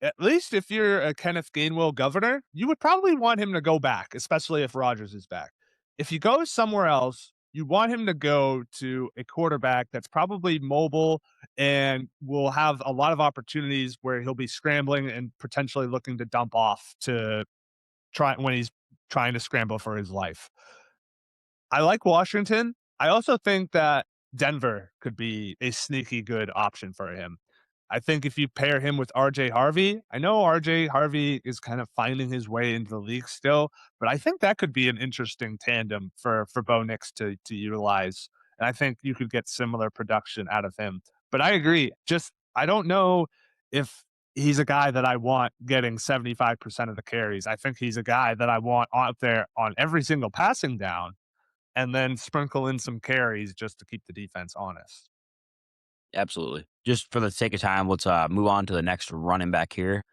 at least if you're a Kenneth Gainwell governor, you would probably want him to go back, especially if Rodgers is back. If he goes somewhere else, you want him to go to a quarterback that's probably mobile and will have a lot of opportunities where he'll be scrambling and potentially looking to dump off to try when he's trying to scramble for his life. I like Washington. I also think that Denver could be a sneaky good option for him. I think if you pair him with RJ Harvey, I know RJ Harvey is kind of finding his way into the league still, but I think that could be an interesting tandem for Bo Nix to utilize. And I think you could get similar production out of him. But I agree. Just I don't know if he's a guy that I want getting 75% of the carries. I think he's a guy that I want out there on every single passing down and then sprinkle in some carries just to keep the defense honest. Absolutely. Just for the sake of time, let's move on to the next running back here.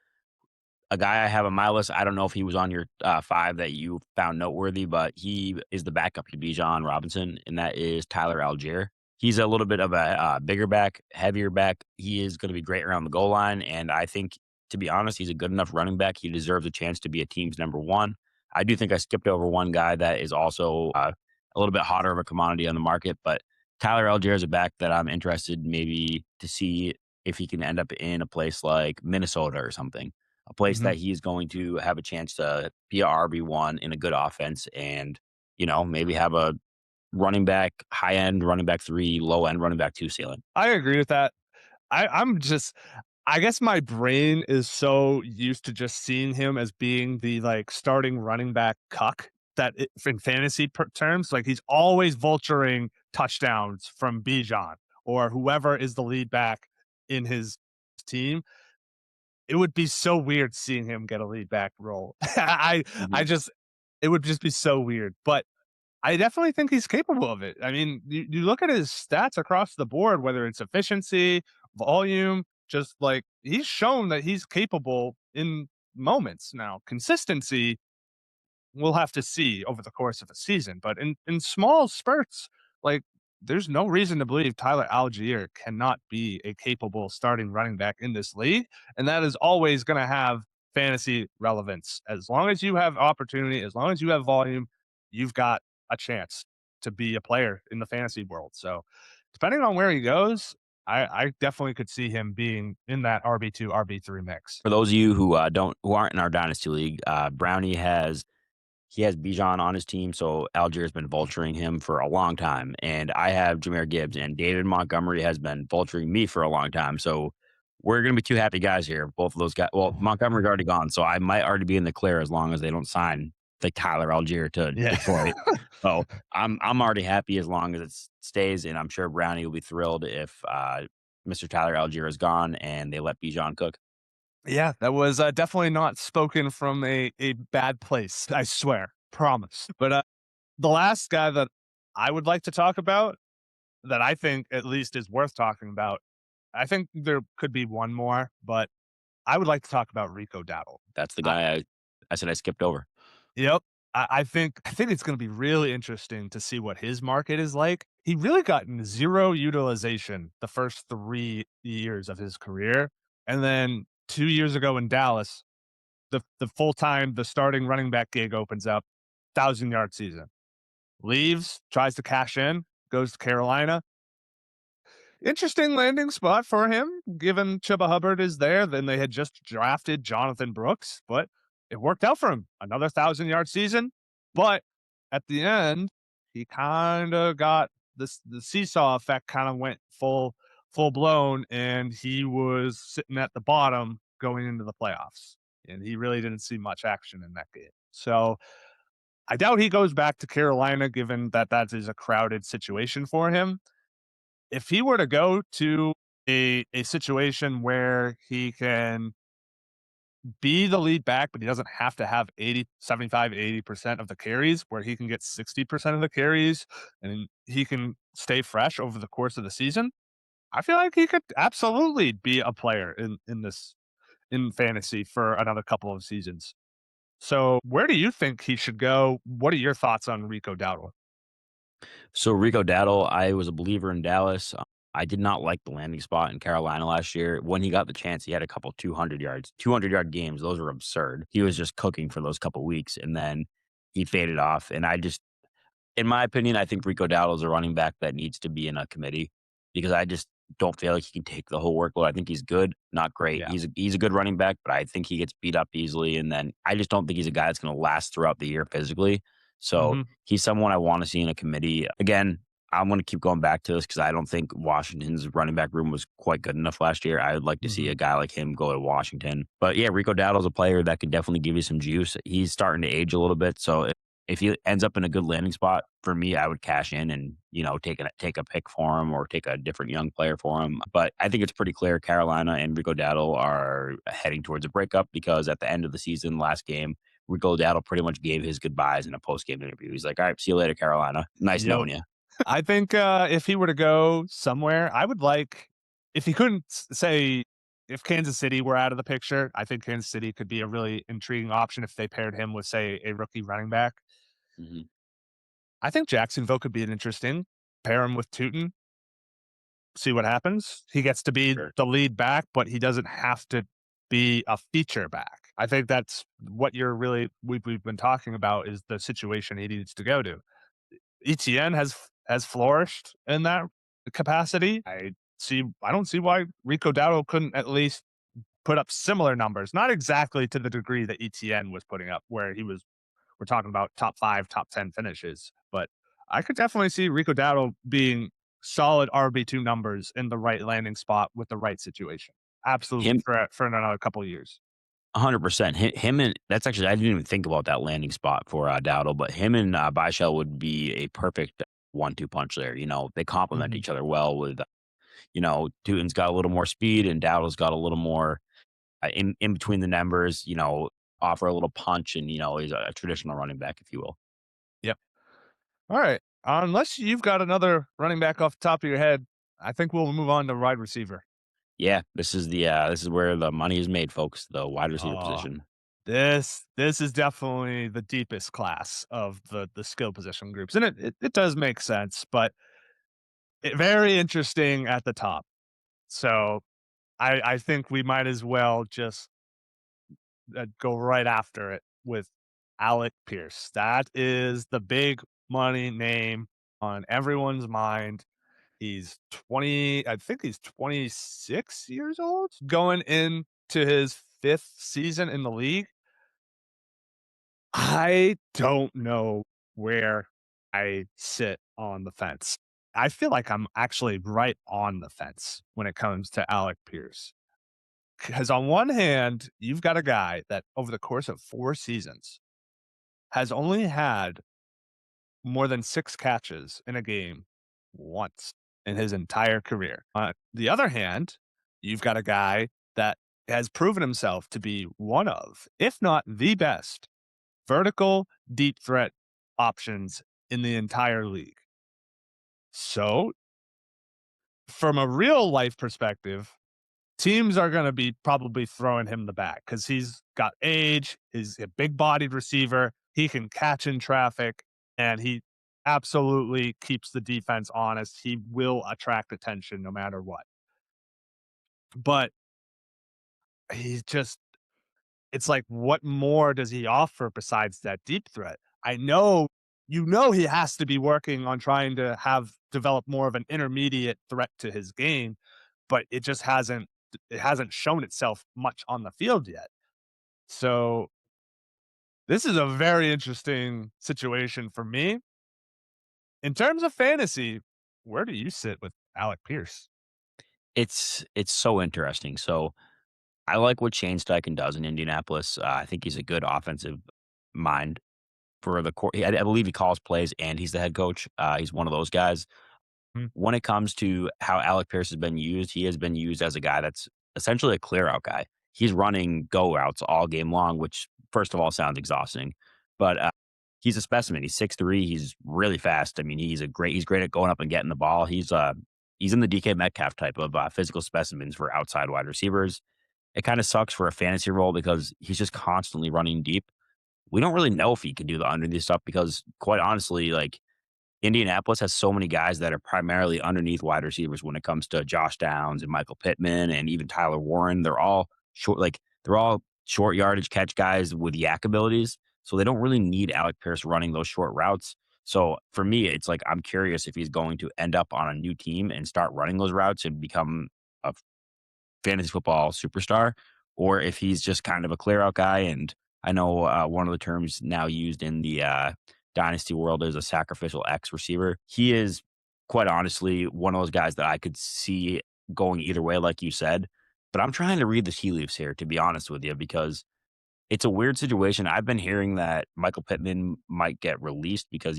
a guy I have on my list, I don't know if he was on your, 5 that you found noteworthy, but he is the backup to Bijan Robinson, and that is Tyler Algier. He's a little bit of a, bigger back, heavier back. He is gonna be great around the goal line, and I think, to be honest, he's a good enough running back. He deserves a chance to be a team's number 1. I do think I skipped over one guy that is also, a little bit hotter of a commodity on the market, but Tyler Algier is a back that I'm interested maybe to see if he can end up in a place like Minnesota or something, a place Mhm. that he's going to have a chance to be a RB1 in a good offense and, maybe have a running back, high end running back 3, low end running back 2 ceiling. I agree with that. I'm just I guess my brain is so used to just seeing him as being the, like, starting running back cuck that in fantasy terms, like, he's always vulturing touchdowns from Bijan or whoever is the lead back in his team. It would be so weird seeing him get a lead back role. I Mhm. just it would just be so weird, but I definitely think he's capable of it. I mean, you look at his stats across the board, whether it's efficiency, volume, just like he's shown that he's capable in moments. Now, consistency, we'll have to see over the course of a season, but in small spurts, like there's no reason to believe Tyler Algier cannot be a capable starting running back in this league, and that is always going to have fantasy relevance. As long as you have opportunity, as long as you have volume, you've got a chance to be a player in the fantasy world. So, depending on where he goes, I definitely could see him being in that RB2, RB3 mix. For those of you who aren't in our dynasty league, Brownie he has Bijan on his team, so Algier's been vulturing him for a long time, and I have Jahmyr Gibbs, and David Montgomery has been vulturing me for a long time, so we're gonna be 2 happy guys here. Both of those guys, well, Montgomery's already gone, so I might already be in the clear as long as they don't sign, like, Tyler Algier to Yeah. Detroit. So, I'm already happy as long as it stays, and I'm sure Brownie will be thrilled if, Mr. Tyler Algier is gone and they let Bijan cook. Yeah, that was, definitely not spoken from a bad place, I swear, promise. But, the last guy that I would like to talk about, that I think at least is worth talking about, I think there could be one more, but I would like to talk about Rico Dowdle. That's the I guy I said I skipped over. Yep. I think it's gonna be really interesting to see what his market is like. He really got 0 utilization the first 3 years of his career, and then 2 years ago in Dallas, the full-time, the starting running back gig opens up, 1,000-yard season. Leaves, tries to cash in, goes to Carolina. Interesting landing spot for him, given Chuba Hubbard is there. Then they had just drafted Jonathan Brooks, but it worked out for him. Another 1,000-yard season. But at the end, he kind of got this the seesaw effect kind of went full blown, and he was sitting at the bottom going into the playoffs. And he really didn't see much action in that game. So I doubt he goes back to Carolina, given that that is a crowded situation for him. If he were to go to a situation where he can be the lead back, but he doesn't have to have 80, 75, 80% of the carries, where he can get 60% of the carries and he can stay fresh over the course of the season, I feel like he could absolutely be a player in fantasy for another couple of seasons. So where do you think he should go? What are your thoughts on Rico Dowdle? So Rico Dowdle, I was a believer in Dallas. I did not like the landing spot in Carolina last year. When he got the chance, he had a couple 200-yard games. Those were absurd. He was just cooking for those couple weeks, and then he faded off. And in my opinion, I think Rico Dowdle is a running back that needs to be in a committee because I just don't feel like he can take the whole workload. I think he's good, not great. Yeah. He's a good running back, but I think he gets beat up easily. And then I just don't think he's a guy that's going to last throughout the year physically. So Hmm. he's someone I want to see in a committee. Again, I'm going to keep going back to this because I don't think Washington's running back room was quite good enough last year. I would like to see Hmm. a guy like him go to Washington. But yeah, Rico Dowdle's a player that could definitely give you some juice. He's starting to age a little bit. So if he ends up in a good landing spot, for me, I would cash in and, take a pick for him or take a different young player for him. But I think it's pretty clear Carolina and Rico Dowdle are heading towards a breakup because at the end of the season, last game, Rico Dowdle pretty much gave his goodbyes in a post game interview. He's like, "All right, see you later, Carolina. Nice Yep. knowing you." I think if he were to go somewhere, I would like if he couldn't say if Kansas City were out of the picture, I think Kansas City could be a really intriguing option if they paired him with, say, a rookie running back. Mhm. I think Jacksonville could be an interesting pair him with Tootin, see what happens. He gets to be Sure. the lead back, but he doesn't have to be a feature back. I think that's what we've been talking about is the situation he needs to go to. Etn has flourished in that capacity. I don't see why Rico Dowdle couldn't at least put up similar numbers, not exactly to the degree that Etn was putting up, where we're talking about top 5, top 10 finishes, but I could definitely see Rico Dowdle being solid RB2 numbers in the right landing spot with the right situation. Absolutely Him for another couple of years. 100%. Him and that's actually I didn't even think about that landing spot for, Dowdle, but him and, Bichelle would be a perfect 1-2 punch there. They complement Mhm. each other well with, Tootin's got a little more speed and Dowdle's got a little more, in between the numbers, offer a little punch and, he's a traditional running back, if you will. Yep. All right. Unless you've got another running back off the top of your head, I think we'll move on to wide receiver. Yeah, this is where the money is made, folks, the wide receiver Oh, position. this is definitely the deepest class of the skill position groups, and it does make sense, but very interesting at the top. So I think we might as well just go right after it with Alec Pierce. That is the big money name on everyone's mind. He's 20, I think he's 26 years old, going into his fifth season in the league. I don't know where I sit on the fence. I feel like I'm actually right on the fence when it comes to Alec Pierce. Because on one hand, you've got a guy that over the course of 4 seasons has only had more than 6 catches in a game once in his entire career. On the other hand, you've got a guy that has proven himself to be one of, if not the best, vertical deep threat options in the entire league. So, from a real life perspective, teams are going to be probably throwing him the back because he's got age, he's a big bodied receiver, he can catch in traffic, and he absolutely keeps the defense honest. He will attract attention no matter what. But he's just, it's like, what more does he offer besides that deep threat? I know, he has to be working on trying to have develop more of an intermediate threat to his game, but it hasn't shown itself much on the field yet. So this is a very interesting situation for me. In terms of fantasy, where do you sit with Alec Pierce? It's so interesting. So, I like what Shane Steichen does in Indianapolis. I think he's a good offensive mind for the court. I believe he calls plays and he's the head coach. He's one of those guys. Hmm, When it comes to how Alec Pierce has been used, he has been used as a guy that's essentially a clear out guy. He's running go routes all game long, which first of all sounds exhausting, but he's a specimen. He's 6'3". He's really fast. I mean, he's great at going up and getting the ball. He's in the DK Metcalf type of physical specimens for outside wide receivers. It kind of sucks for a fantasy role because he's just constantly running deep. We don't really know if he can do the underneath stuff because, quite honestly, like Indianapolis has so many guys that are primarily underneath wide receivers when it comes to Josh Downs and Michael Pittman and even Tyler Warren. They're all short yardage catch guys with yak abilities. So they don't really need Alec Pierce running those short routes. So for me, it's like I'm curious if he's going to end up on a new team and start running those routes and become a fantasy football superstar, or if he's just kind of a clear out guy. And I know one of the terms now used in the Dynasty world is a sacrificial X receiver. He is quite honestly one of those guys that I could see going either way, like you said. But I'm trying to read the tea leaves here, to be honest with you, because it's a weird situation. I've been hearing that Michael Pittman might get released because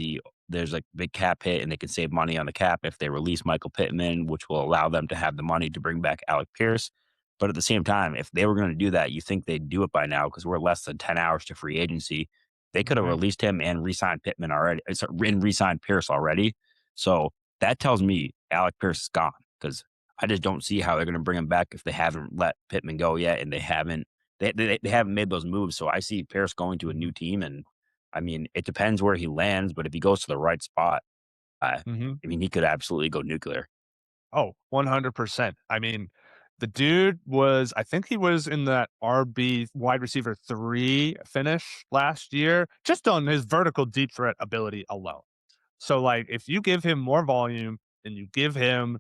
there's like big cap hit and they can save money on the cap if they release Michael Pittman, which will allow them to have the money to bring back Alec Pierce. But at the same time, if they were going to do that, you think they'd do it by now because we're less than 10 hours to free agency. They could have mhm. released him and re-signed Pittman already, and re-signed Pierce already. So that tells me Alec Pierce is gone because I just don't see how they're going to bring him back if they haven't let Pittman go yet, and they haven't made those moves. So I see Pierce going to a new Mhm. team, and I mean, it depends where he lands, but if he goes to the right spot, Mhm. I mean, he could absolutely go nuclear. Oh, 100%. I mean, the dude was I think he was in that RB wide receiver 3 finish last year, just on his vertical deep threat ability alone. So, like, if you give him more volume and you give him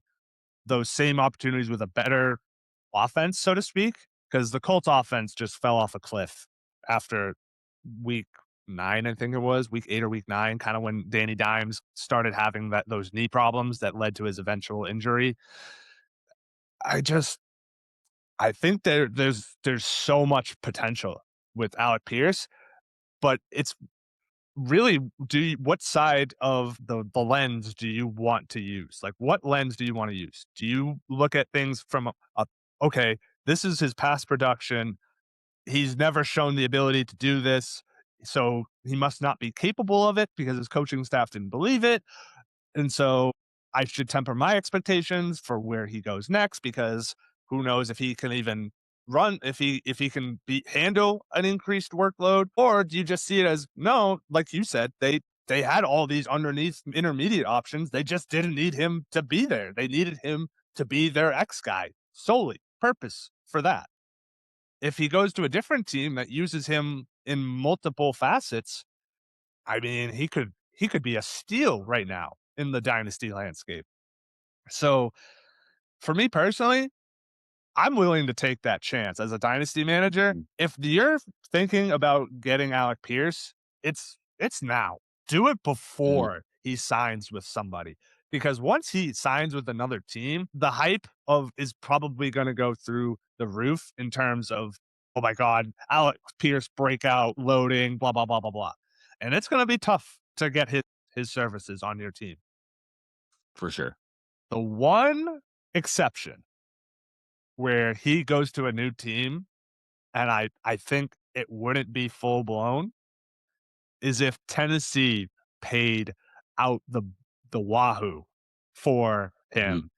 those same opportunities with a better offense, so to speak, because the Colts offense just fell off a cliff after week 9, I think it was, week 8 or week 9, kinda when Danny Dimes started having those knee problems that led to his eventual injury. I just I think there's so much potential with Alec Pierce, but it's really what side of the lens do you want to use? Like, what lens do you wanna use? Do you look at things from "Okay, this is his past production. He's never shown the ability to do this, so he must not be capable of it because his coaching staff didn't believe it, and so I should temper my expectations for where he goes next because who knows if he can even run if he can handle an increased workload, or do you just see it as no, like you said, they had all these underneath intermediate options. They just didn't need him to be there. They needed him to be their X guy solely, purpose for that. If he goes to a different team that uses him in multiple facets, I mean, he could be a steal right now in the dynasty landscape. So for me personally, I'm willing to take that chance as a dynasty manager. Mhm. If you're thinking about getting Alec Pierce, it's now. Do it Mhm. before he signs with somebody. Because once he signs with another team, the hype of is probably going to go through the roof in terms of, oh my God, Alec Pierce breakout loading, blah, blah, blah, blah, blah. And it's going to be tough to get his services on your team. For sure. The one exception where he goes to a new team, and I think it wouldn't be full blown, is if Tennessee paid out the wahoo for Mhm. him,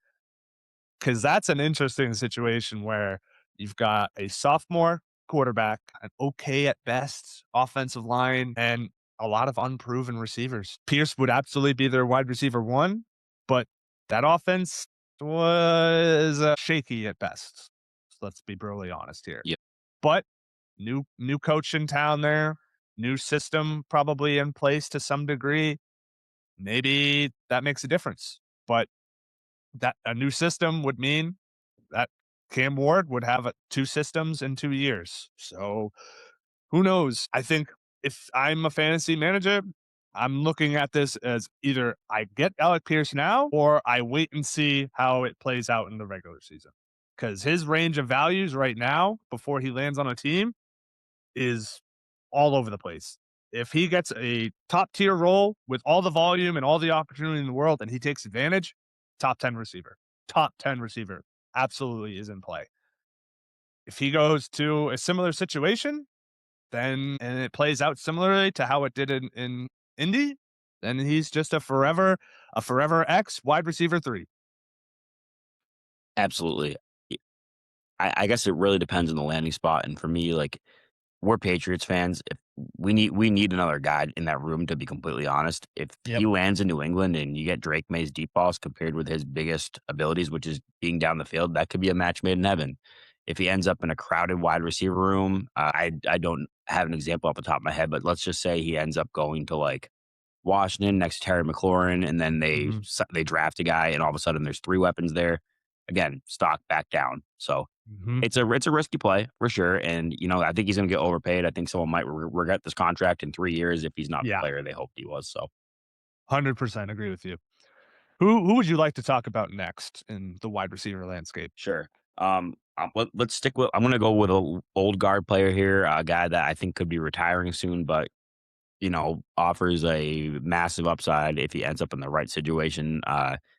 because that's an interesting situation where you've got a sophomore quarterback, an okay at best offensive line, and a lot of unproven receivers. Pierce would absolutely be their wide receiver 1, but that offense was, shaky at best. So let's be brutally honest here. Yeah. But new coach in town there, new system probably in place to some degree. Maybe that makes a difference. But that a new system would mean that Cam Ward would have 2 systems in 2 years. So who knows? I think if I'm a fantasy manager, I'm looking at this as either I get Alec Pierce now or I wait and see how it plays out in the regular season. Because his range of values right now, before he lands on a team, is all over the place. If he gets a top tier role with all the volume and all the opportunity in the world and he takes advantage, top 10 receiver. Top 10 receiver absolutely is in play. If he goes to a similar situation, then and it plays out similarly to how it did in Indy, then he's just a forever X wide receiver 3. Absolutely. I guess it really depends on the landing spot. And for me, like, we're Patriots fans. If we need another guy in that room, to be completely honest. If Yep. he lands in New England and you get Drake May's deep balls compared with his biggest abilities, which is being down the field, that could be a match made in heaven. If he ends up in a crowded wide receiver room, I don't have an example off the top of my head, but let's just say he ends up going to like Washington next to Terry McLaurin, and then Mhm. they draft a guy, and all of a sudden there's 3 weapons there. Again, stock back down. So Mhm. it's a risky play for sure, and, I think he's gonna get overpaid. I think someone might regret this contract in 3 years if he's not the Yeah, player they hoped he was, so 100% agree with you. Who would you like to talk about next in the wide receiver landscape? sure. Let's stick with I'm gonna go with a old guard player here, a guy that I think could be retiring soon, but, offers a massive upside if he ends up in the right situation.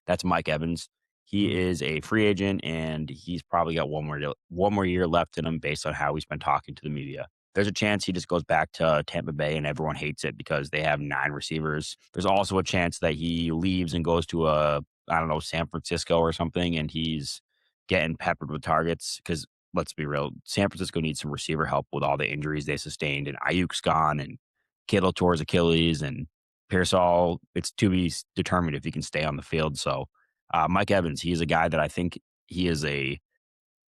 That's Mike Evans. He Mhm. is a free agent, and he's probably got one more year left in him based on how he's been talking to the media. There's a chance he just goes back to Tampa Bay and everyone hates it because they have 9 receivers. There's also a chance that he leaves and goes to I don't know, San Francisco or something, and he's getting peppered with targets because let's be real, San Francisco needs some receiver help with all the injuries they sustained, and Ayuk's gone, and Kittle tore his Achilles, and Pearsall. It's to be determined if he can stay on the field. So, Mike Evans, he's a guy that I think he is a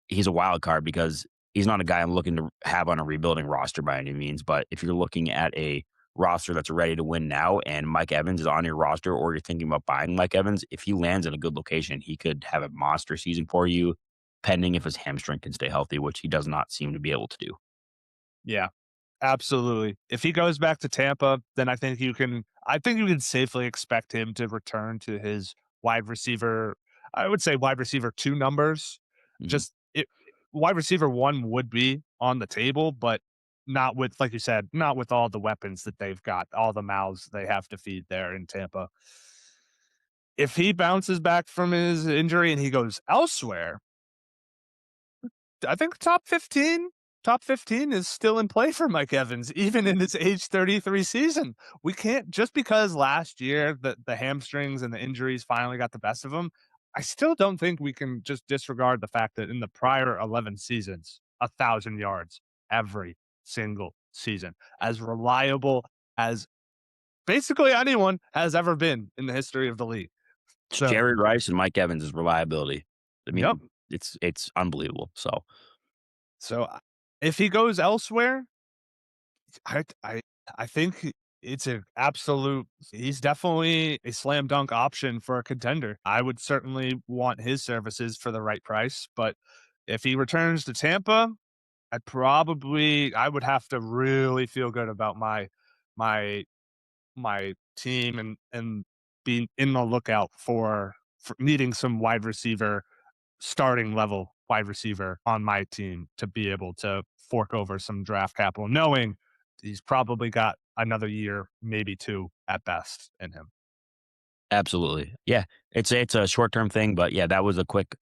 he's a wild card because he's not a guy I'm looking to have on a rebuilding roster by any means. But if you're looking at a roster that's ready to win now and Mike Evans is on your roster or you're thinking about buying Mike Evans, if he lands in a good location, he could have a monster season for you, pending if his hamstring can stay healthy, which he does not seem to be able to do. Yeah. Absolutely. If he goes back to Tampa, then I think you can safely expect him to return to his wide receiver, I would say wide receiver 2 numbers. Mhm. Just it wide receiver 1 would be on the table, but not with, like you said, not with all the weapons that they've got, all the mouths they have to feed there in Tampa. If he bounces back from his injury and he goes elsewhere, I think top 15 is still in play for Mike Evans, even in his age 33 season. We can't just because last year the hamstrings and the injuries finally got the best of him. I still don't think we can just disregard the fact that in the prior 11 seasons, 1,000 yards every single season, as reliable as basically anyone has ever been in the history of the league. It's So, Jerry Rice and Mike Evans' reliability. I yep. mean, it's unbelievable. So So if he goes elsewhere, I I I think it's an absolute he's definitely a slam dunk option for a contender. I would certainly want his services for the right price, but if he returns to Tampa, I would have to really feel good about my my team and being in the lookout for needing some wide receiver starting level wide receiver on my team to be able to fork over some draft capital, knowing he's probably got another year, maybe 2 at best in him. absolutely. Yeah. It's a short term thing, but yeah, that was a quick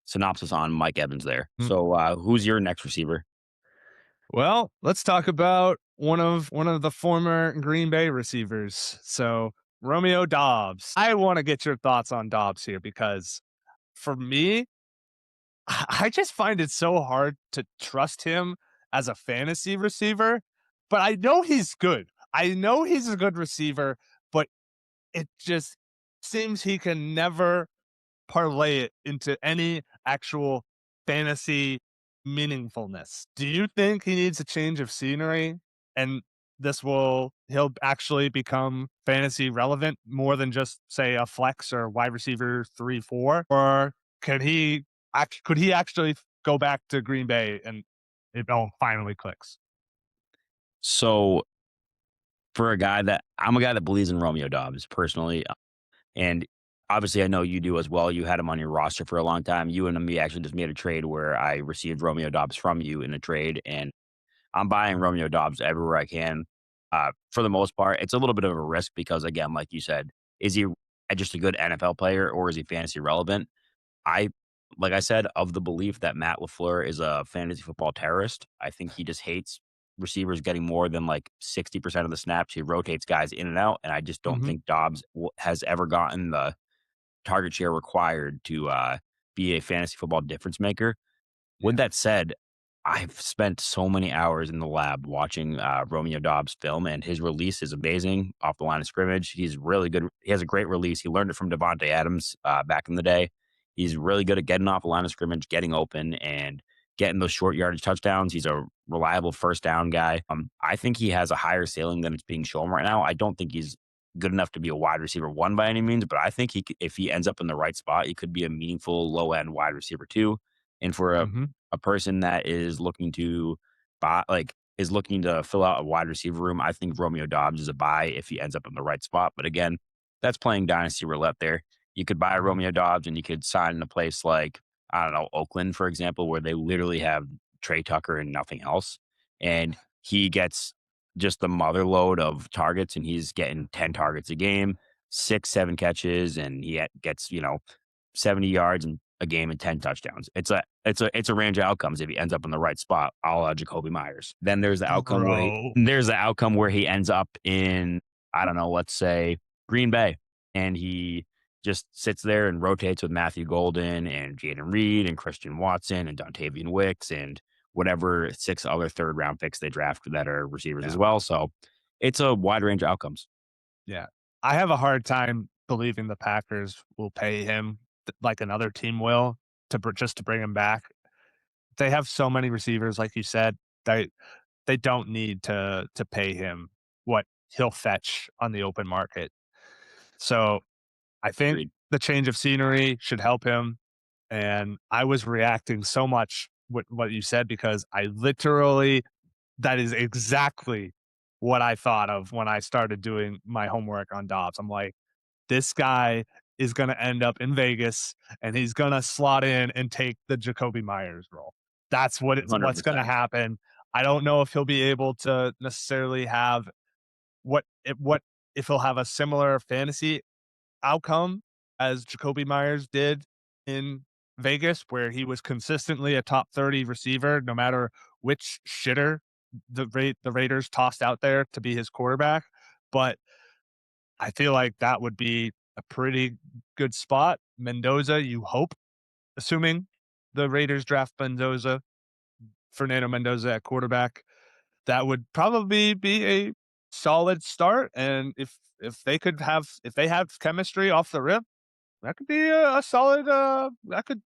synopsis on Mike Evans there. Mm. So who's your next receiver? Well, let's talk about one of the former Green Bay receivers. So, Romeo Doubs. I wanna get your thoughts on Dobbs here because for me, I just find it so hard to trust him as a fantasy receiver, but I know he's good. I know he's a good receiver, but it just seems he can never parlay it into any actual fantasy meaningfulness. Do you think he needs a change of scenery and he'll actually become fantasy relevant more than just say a flex or wide receiver 3, 4? Or could he actually go back to Green Bay and it all finally clicks? So for a guy that I'm a guy that believes in Romeo Dobbs personally, and obviously I know you do as well. You had him on your roster for a long time. You and me actually just made a trade where I received Romeo Dobbs from you in a trade, and I'm buying Romeo Dobbs everywhere I can. For the most part, it's a little bit of a risk because, again, like you said, is he just a good NFL player or is he fantasy relevant? I, like I said, of the belief that Matt LaFleur is a fantasy football terrorist. I think he just hates receivers getting more than like 60% of the snaps. He rotates guys in and out, and I just don't Mhm. think Dobbs has ever gotten the target share required to be a fantasy football difference maker. With Yeah. that said, I've spent so many hours in the lab watching Romeo Dobbs film, and his release is amazing off the line of scrimmage. He's really good. He has a great release. He learned it from Devontae Adams back in the day. He's really good at getting off the line of scrimmage, getting open, and getting those short yardage touchdowns. He's a reliable first down guy. I think he has a higher ceiling than it's being shown right now. I don't think he's good enough to be a wide receiver 1 by any means, but I think if he ends up in the right spot, he could be a meaningful low end wide receiver 2. And for Mhm. a person that is looking to is looking to fill out a wide receiver room, I think Romeo Dobbs is a buy if he ends up in the right spot. But again, that's playing dynasty roulette there. You could buy Mhm. Romeo Dobbs and you could sign in a place like, I don't know, Oakland, for example, where they literally have Trey Tucker and nothing else. And he gets just the mother load of targets and he's getting 10 targets a game, 6, 7 catches, and gets, 70 yards and a game and 10 touchdowns. It's a range of outcomes if he ends up in the right spot, a la Jacoby Myers. Then Bro. there's the outcome where he ends up in, I don't know, let's say Green Bay, and he just sits there and rotates with Matthew Golden and Jaden Reed and Christian Watson and Dontavian Wicks and whatever 6 other third round picks they draft that are receivers Yeah. as well. So it's a wide range of outcomes. Yeah. I have a hard time believing the Packers will pay him like another team will just to bring him back. They have so many receivers, like you said, they don't need to pay him what he'll fetch on the open market. So I think Agreed. the change of scenery should help him. And I was reacting so much with what you said because I literally that is exactly what I thought of when I started doing my homework on Dobbs. I'm like, this guy is going to end up in Vegas and he's going to slot in and take the Jacoby Myers role. That's what's going to 100%. happen. I don't know if he'll be able to necessarily have what if he'll have a similar fantasy outcome as Jacoby Myers did in Vegas, where he was consistently a top 30 receiver, no matter which shitter the Raiders tossed out there to be his quarterback. But I feel like that would be a pretty good spot. Mendoza, you hope, assuming the Raiders draft Mendoza, Fernando Mendoza at quarterback, that would probably be a solid start. And if they have chemistry off the rip, that could be a solid. That could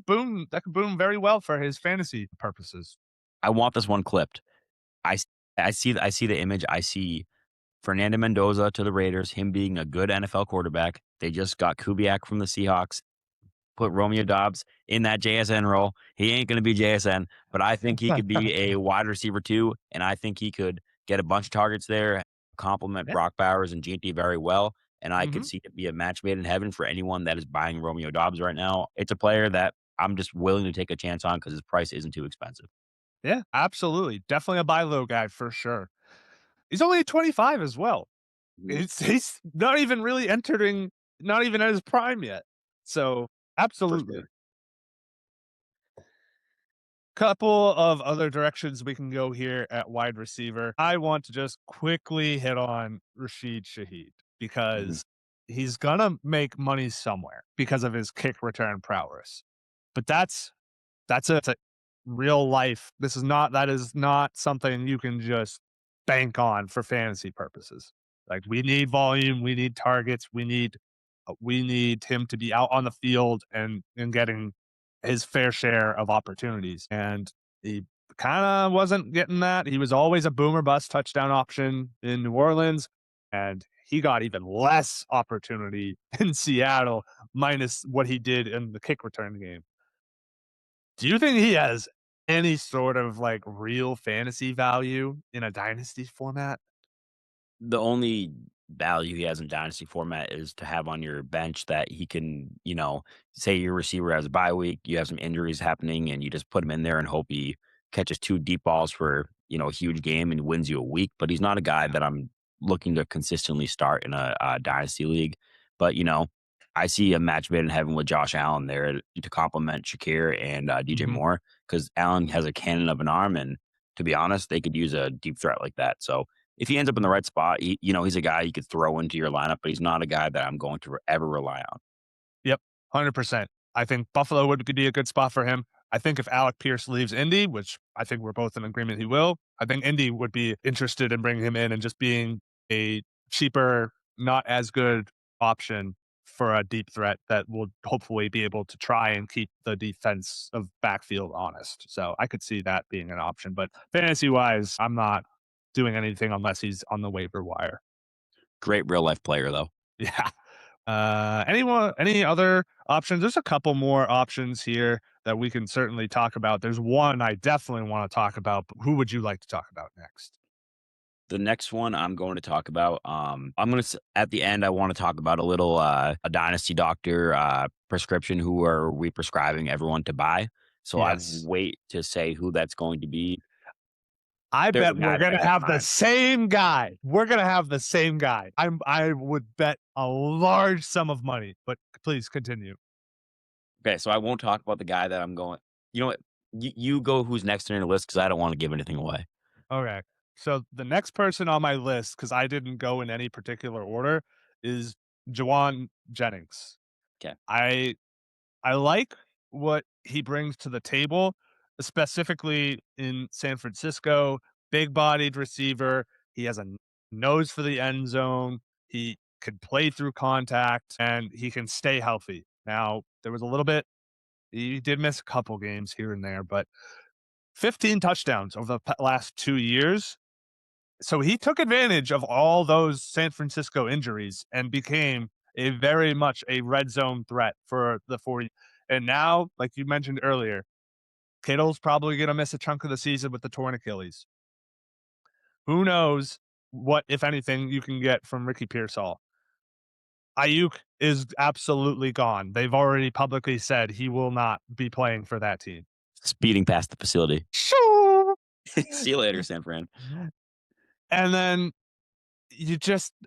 boom very well for his fantasy purposes. I want this one clipped. I, s- I see the image. I see Fernando Mendoza to the Raiders, him being a good NFL quarterback. They just got Kubiak from the Seahawks. Put Romeo Doubs in that JSN role. He ain't going to be JSN, but I think he could be a wide receiver too, and I think he could get a bunch of targets there, complement Yeah. Brock Bowers and GT very well, and I could Hmm. see it be a match made in heaven for anyone that is buying Romeo Doubs right now. It's a player that I'm just willing to take a chance on because his price isn't too expensive. Yeah, absolutely. Definitely a buy low guy for sure. He's only 25 as well. Mhm. He's not even really entering, not even at his prime yet. So For absolutely. sure. Couple of other directions we can go here at wide receiver. I want to just quickly hit on Rashid Shaheed Mhm. because he's gonna make money somewhere because of his kick return prowess. But that's a real life. That is not something you can just bank on for fantasy purposes. Like we need volume, we need targets, we need him to be out on the field and getting his fair share of opportunities. And he kind of wasn't getting that. He was always a boomer bust touchdown option in New Orleans, and he got even less opportunity in Seattle, minus what he did in the kick return game. Do you think he has any sort of like real fantasy value in a dynasty format? The only value he has in dynasty format is to have on your bench that he can, say your receiver has a bye week, you have some injuries happening, and you just put him in there and hope he catches 2 deep balls for, a huge game and wins you a week. But he's not a guy Yeah. that I'm looking to consistently start in a dynasty league. But, I see a match made in heaven with Josh Allen there to complement Shakir and DJ Mhm. Moore because Allen has a cannon of an arm. And to be honest, they could use a deep threat like that. So if he ends up in the right spot, he's a guy you could throw into your lineup, but he's not a guy that I'm going to ever rely on. Yep, 100%. I think Buffalo could be a good spot for him. I think if Alec Pierce leaves Indy, which I think we're both in agreement he will, I think Indy would be interested in bringing him in and just being a cheaper, not as good option for a deep threat that will hopefully be able to try and keep the defense of backfield honest. So I could see that being an option. But fantasy wise, I'm not doing anything unless he's on the waiver wire. Great real life player though. Yeah. Any other options? There's a couple more options here that we can certainly talk about. There's one I definitely want to talk about. But who would you like to talk about next? The next one I'm going to talk about, I'm going to at the end I want to talk about a little a dynasty doctor prescription who are we prescribing everyone to buy. So I Yes. wait to say who that's going to be. I There's a bet we're guy that I gonna have in have the mind. same guy. We're gonna have the same guy. I would bet a large sum of money, but please continue. Okay, so I won't talk about the guy that I'm going. You know what? You go who's next on your list because I don't want to give anything away. Okay. So the next person on my list, because I didn't go in any particular order, is Jawan Jennings. Okay. I I like what he brings to the table, specifically in San Francisco. Big bodied receiver. He has a nose for the end zone. He can play through contact and he can stay healthy. Now, there was a little bit, he did miss a couple games here and there, but 15 touchdowns over the last 2 years. So he took advantage of all those San Francisco injuries and became a very much a red zone threat for the 40. And now, like you mentioned earlier, Kittle's probably going to miss a chunk of the season with the torn Achilles. Who knows what, if anything, you can get from Ricky Pearsall? Ayuk is absolutely gone. They've already publicly said he will not be playing for that team. Speeding past the facility. Shoo! See you later, San Fran. And then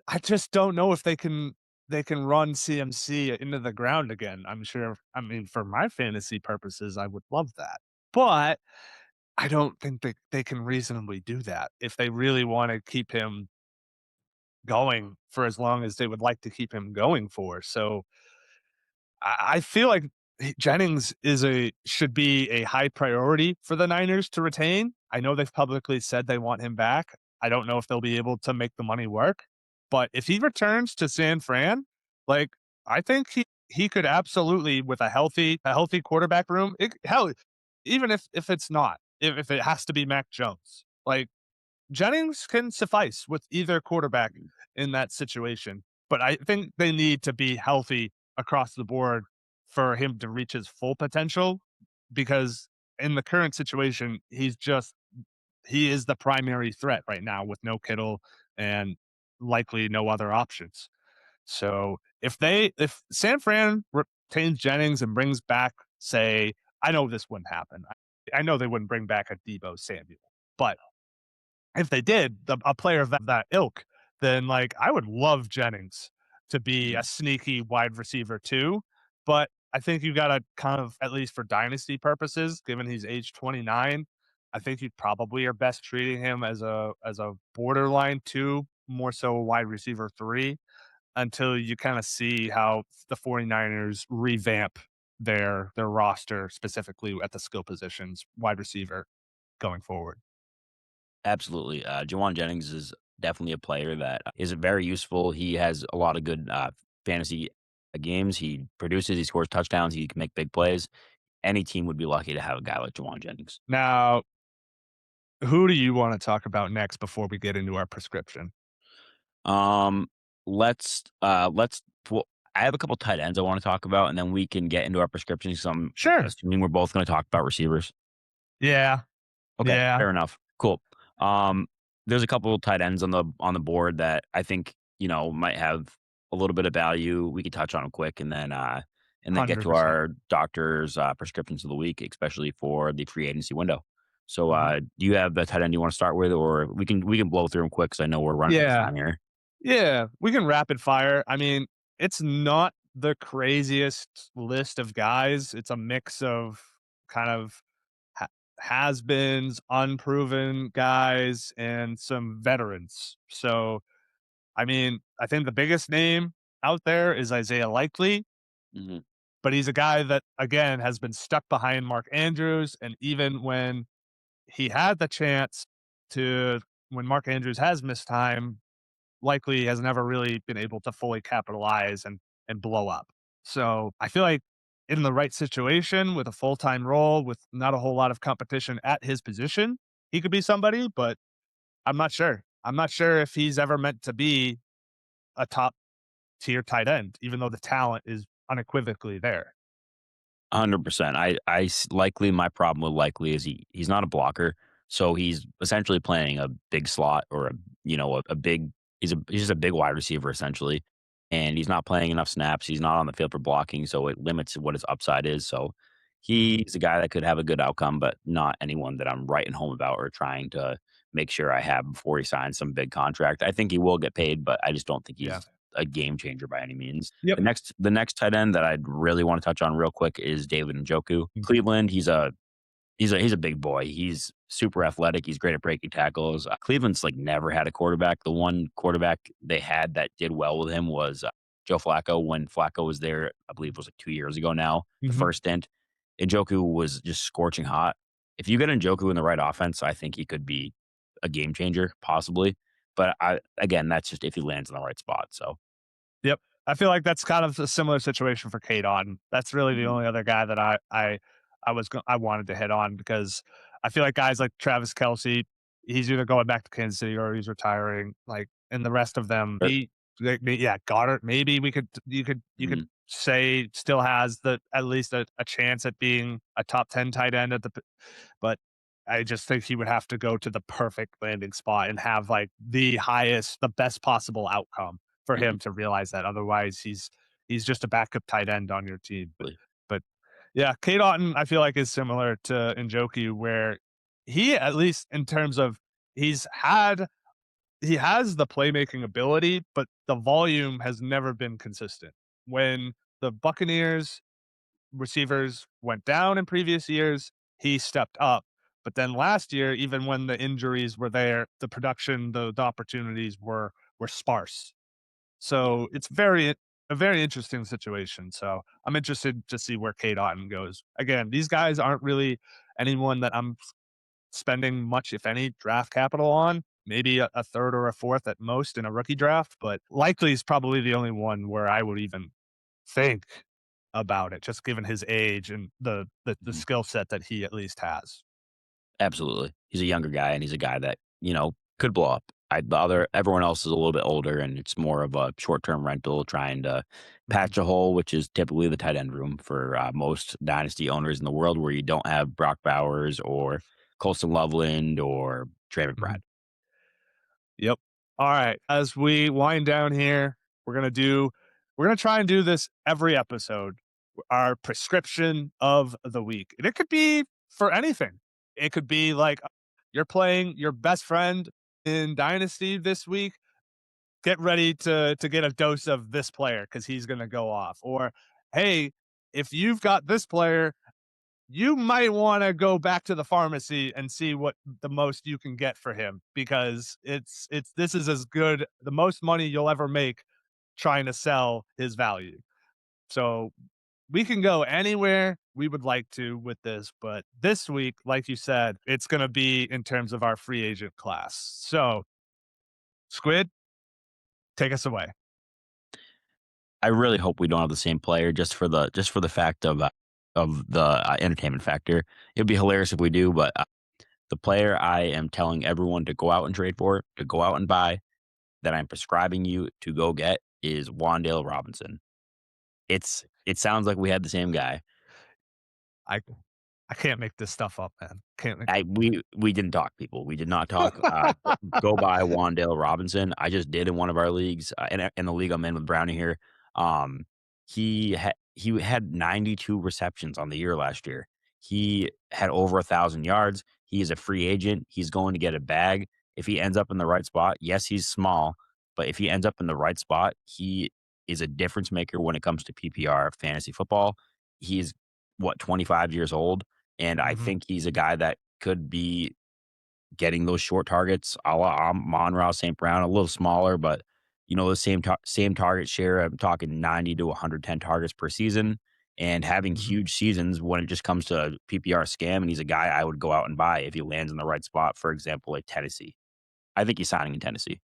I just don't know if they can run CMC into the ground again. I'm sure, I mean, for my fantasy purposes, I would love that. But I don't think they can reasonably do that if they really wanna keep him going for as long as they would like to keep him going for. So I feel like Jennings should be a high priority for the Niners to retain. I know they've publicly said they want him back. I don't know if they'll be able to make the money work, but if he returns to San Fran, like, I think he could absolutely, with a healthy quarterback room, hell, even if it's not, if it has to be Mac Jones, like, Jennings can suffice with either quarterback in that situation, but I think they need to be healthy across the board for him to reach his full potential, because in the current situation, he is the primary threat right now with no Kittle and likely no other options. So if San Fran retains Jennings and brings back, say, I know this wouldn't happen. I know they wouldn't bring back a Debo Samuel, but if they did, a player of that ilk, then, like, I would love Jennings to be a Mhm. sneaky wide receiver too, but I think you gotta kind of, at least for dynasty purposes, given he's age 29, I think you probably are best treating him as a borderline 2, more so a wide receiver 3, until you kinda see how the 49ers revamp their roster, specifically at the skill positions, wide receiver, going forward. Absolutely. Jawan Jennings is definitely a player that is very useful. He has a lot of good fantasy games. He produces, he scores touchdowns, he can make big plays. Any team would be lucky to have a guy like Jawan Jennings. Now, who do you wanna talk about next before we get into our prescription? Um, let's. Well, I have a couple tight ends I want to talk about, and then we can get into our prescriptions. So I'm Sure. assuming we're both going to talk about receivers. Yeah, Okay, yeah, fair enough. Cool. Um, there's a couple tight ends on the board that I think might have a little bit of value. We could touch on them quick, and then get to 100%. our doctor's prescriptions of the week, especially for the free agency window. So, Mhm. do you have the tight end you want to start with, or we can blow through them quick because I know we're running out of Yeah, time here. yeah, we can rapid fire. I mean, it's not the craziest list of guys. It's a mix of kind of ha has-beens, unproven guys, and some veterans. So, I mean, I think the biggest name out there is Isaiah Likely, Mhm. but he's a guy that, again, has been stuck behind Mark Andrews, and even when he had the chance to when Mark Andrews has missed time, likely has never really been able to fully capitalize and blow up. So I feel like in the right situation with a full-time role with not a whole lot of competition at his position, he could be somebody, but I'm not sure. I'm not sure if he's ever meant to be a top tier tight end, even though the talent is unequivocally there. 100%. Likely my problem with Likely is he's not a blocker, so he's essentially playing a big slot or a big he's just a big wide receiver essentially, and he's not playing enough snaps. He's not on the field for blocking, so it limits what his upside is. So Mhm. he's a guy that could have a good outcome, but not anyone that I'm writing home about or trying to make sure I have before he signs some big contract. I think he will get paid, but I just don't think Yeah. he's a game changer by any means. Yep. The next tight end that I'd really want to touch on real quick is David Njoku. Cleveland, he's a big boy. He's super athletic. He's great at breaking tackles. Cleveland's like never had a quarterback. The one quarterback they had that did well with him was Joe Flacco when Flacco was there, I believe it was like 2 years ago now, the Mhm. first stint. Njoku was just scorching hot. If you get Njoku in the right offense, I think he could be a game changer, possibly. But again, that's just if he lands in the right spot. So, Yep. I feel like that's kind of a similar situation for Kate Otten. That's really the mhm, only other guy that I wanted to hit on because I feel like guys like Travis Kelce, he's either going back to Kansas City or he's retiring. Like, and the rest of them, er, yeah, Goddard. Maybe you could mhm, say still has the at least a chance at being a top 10 tight end but I just think he would have to go to the perfect landing spot and have like the best possible outcome for mhm, him to realize that. Otherwise, he's just a backup tight end on your team. But yeah, Kate Otten, I feel like is similar to Njoku, where he at least in terms of he's had he has the playmaking ability, but the volume has never been consistent. When the Buccaneers receivers went down in previous years, he stepped up. But then last year, even when the injuries were there, the production, the opportunities were sparse. yeah, So it's a very interesting situation. So I'm interested to see where Kate Otten goes. Again, these guys aren't really anyone that I'm spending much, if any, draft capital on. Maybe a third or a fourth at most in a rookie draft, but likely is probably the only one where I would even think about it, just given his age and the mhm. skill set that he at least has. Absolutely. He's a younger guy, and he's a guy that, could blow up. The other everyone else is a little bit older, and it's more of a short-term rental trying to Mhm, patch a hole, which is typically the tight end room for, most dynasty owners in the world where you don't have Brock Bowers or Colston Loveland or Trey McBride. mhm. Yep. All right. As we wind down here, we're gonna try and do this every episode. Our prescription of the week. And it could be for anything. It could be like you're playing your best friend in Dynasty this week. Get ready to get a dose of this player because he's gonna go off. Or hey, if you've got this player, you might want to go back to the pharmacy and see what the most you can get for him because it's this is as good the most money you'll ever make trying to sell his value. So we can go anywhere we would like to with this, but this week, like you said, it's going to be in terms of our free agent class. So, Squid, take us away. I really hope we don't have the same player just for the fact of the, entertainment factor. It'd be hilarious if we do, but, the player I am telling everyone to go out and trade for, to go out and buy, that I'm prescribing you to go get is Wan'dale Robinson. It sounds like we had the same guy. I I can't make this stuff up, man. Can't make We didn't talk, people. We did not talk. Go buy Wan'Dale Robinson. I just did in one of our leagues, in the league I'm in with Brownie here. Um, he had 92 receptions on the year last year. He had over 1,000 yards. He is a free agent. He's going to get a bag if he ends up in the right spot. Yes, he's small, but if he ends up in the right spot, he is a difference maker when it comes to PPR fantasy football. He's what 25 years old, and I Mhm, think he's a guy that could be getting those short targets a la Monroe St. Brown, a little smaller, but the same target share. I'm talking 90 to 110 targets per season and having mhm. huge seasons when it just comes to PPR scam. And he's a guy I would go out and buy if he lands in the right spot. For example, like Tennessee. I think he's signing in Tennessee.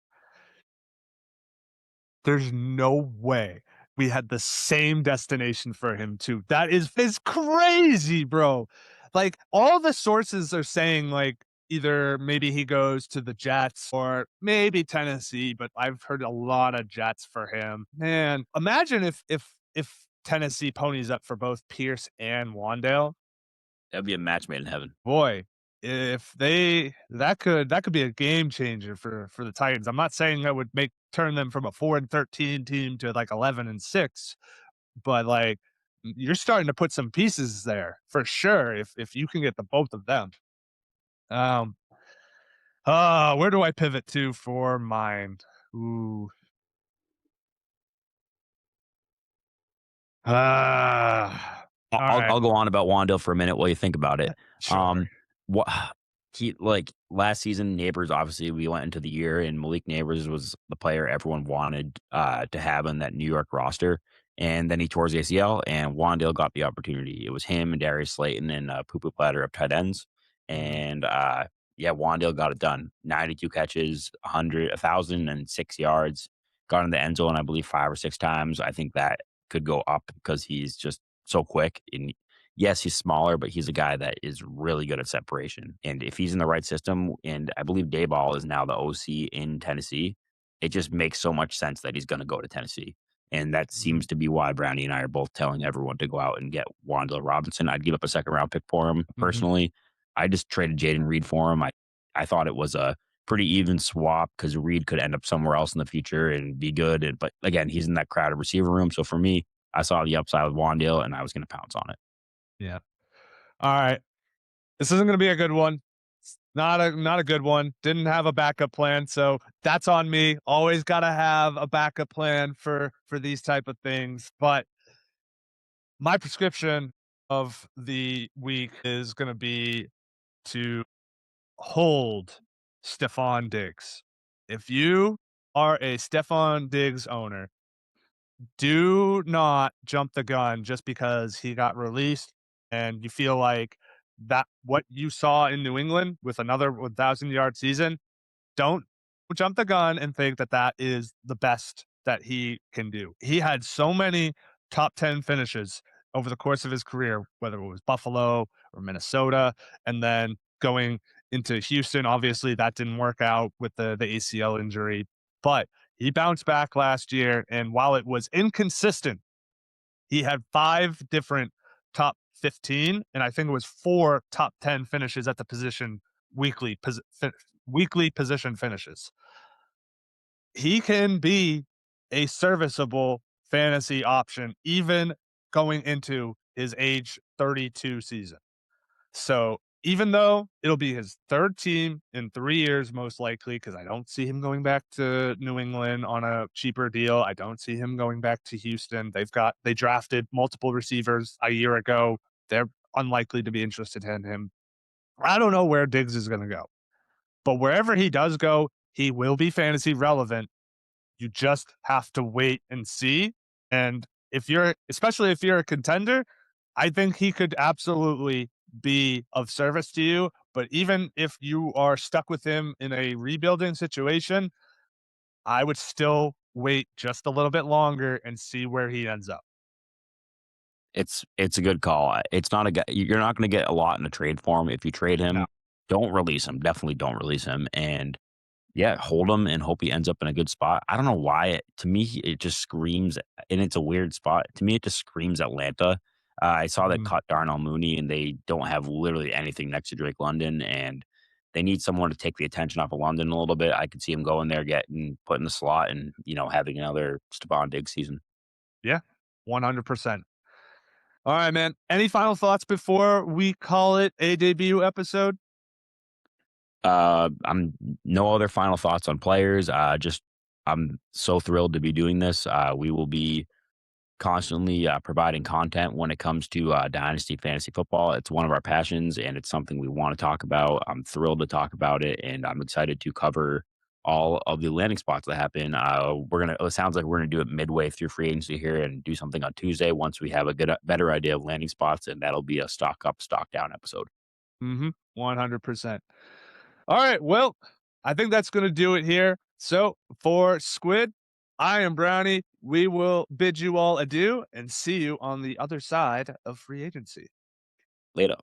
There's no way we had the same destination for him too. That is crazy, bro. Like, all the sources are saying, like, either maybe he goes to the Jets or maybe Tennessee, but I've heard a lot of Jets for him. Man, imagine if Tennessee ponies up for both Pierce and Wandale. That'd be a match made in heaven. Boy, if they that could be a game changer for the Titans. I'm not saying that would make turn them from a 4-13 team to like 11-6, but like you're starting to put some pieces there for sure if you can get the both of them. Um where do I pivot to for mine? Ooh. Ah. I'll, All I'll right. I'll go on about Wandale for a minute while you think about it. Sure. Um, what? He like, last season, Neighbors, obviously, we went into the year, and Malik Neighbors was the player everyone wanted, to have on that New York roster, and then he tore his ACL, and Wan'dale got the opportunity. It was him and Darius Slayton and a poo-poo platter of tight ends, Mhm, and, yeah, Wan'dale got it done. 92 catches, 1,006 yards, got in the end zone, I believe, 5 or 6 times. I think that could go up because he's just so quick, and yes, he's smaller, but he's a guy that is really good at separation. And if he's in the right system, and I believe Dayball is now the OC in Tennessee, it just makes so much sense that he's going to go to Tennessee. And that mhm, seems to be why Brownie and I are both telling everyone to go out and get Wan'dale Robinson. I'd give up a second round pick for him mhm. personally. I just traded Jaden Reed for him. I thought it was a pretty even swap because Reed could end up somewhere else in the future and be good. But again, he's in that crowded receiver room. So for me, I saw the upside with Wan'Dale and I was going to pounce on it. Yeah. All right. This isn't gonna be a good one. It's not a good one. Didn't have a backup plan, so that's on me. Always gotta have a backup plan for these type of things. But my prescription of the week is gonna be to hold Stephon Diggs. If you are a Stephon Diggs owner, do not jump the gun just because he got released and you feel like that what you saw in New England with another 1,000-yard season, don't jump the gun and think that that is the best that he can do. He had so many top 10 finishes over the course of his career, whether it was Buffalo or Minnesota, and then going into Houston. Obviously, that didn't work out with the ACL injury, but he bounced back last year. And while it was inconsistent, he had 5 different top 15, and I think it was 4 top 10 finishes at the position weekly, weekly position finishes. He can be a serviceable fantasy option, even going into his age 32 season. So even though it'll be his third team in 3 years, most likely, because I don't see him going back to New England on a cheaper deal. I don't see him going back to Houston. They drafted multiple receivers a year ago. They're unlikely to be interested in him. I don't know where Diggs is going to go, but wherever he does go, he will be fantasy relevant. You just have to wait and see. And especially if you're a contender, I think he could absolutely be of service to you. But even if you are stuck with him in a rebuilding situation, I would still wait just a little bit longer and see where he ends up. It's a good call. It's not a guy you're not gonna get a lot in a trade for him. If you trade No. him, don't release him. Definitely don't release him, and, yeah, hold him and hope he ends up in a good spot. I don't know why to me, it just screams and it's a weird spot. To me, it just screams Atlanta. I saw that Mhm. cut Darnell Mooney, and they don't have literally anything next to Drake London, and they need someone to take the attention off of London a little bit. I could see him going there, getting put in the slot and, having another Stephon Diggs season. Yeah, 100%. All right, man. Any final thoughts before we call it a debut episode? I'm no other final thoughts on players. Just I'm so thrilled to be doing this. We will be constantly providing content when it comes to Dynasty fantasy football. It's one of our passions, and it's something we want to talk about. I'm thrilled to talk about it, and I'm excited to cover all of the landing spots that happen. It sounds like we're gonna do it midway through free agency here, and do something on Tuesday once we have a better idea of landing spots, and that'll be a stock up, stock down episode. 100%. All right. Well, I think that's going to do it here. So for Squid, I am Brownie. We will bid you all adieu and see you on the other side of free agency. Later.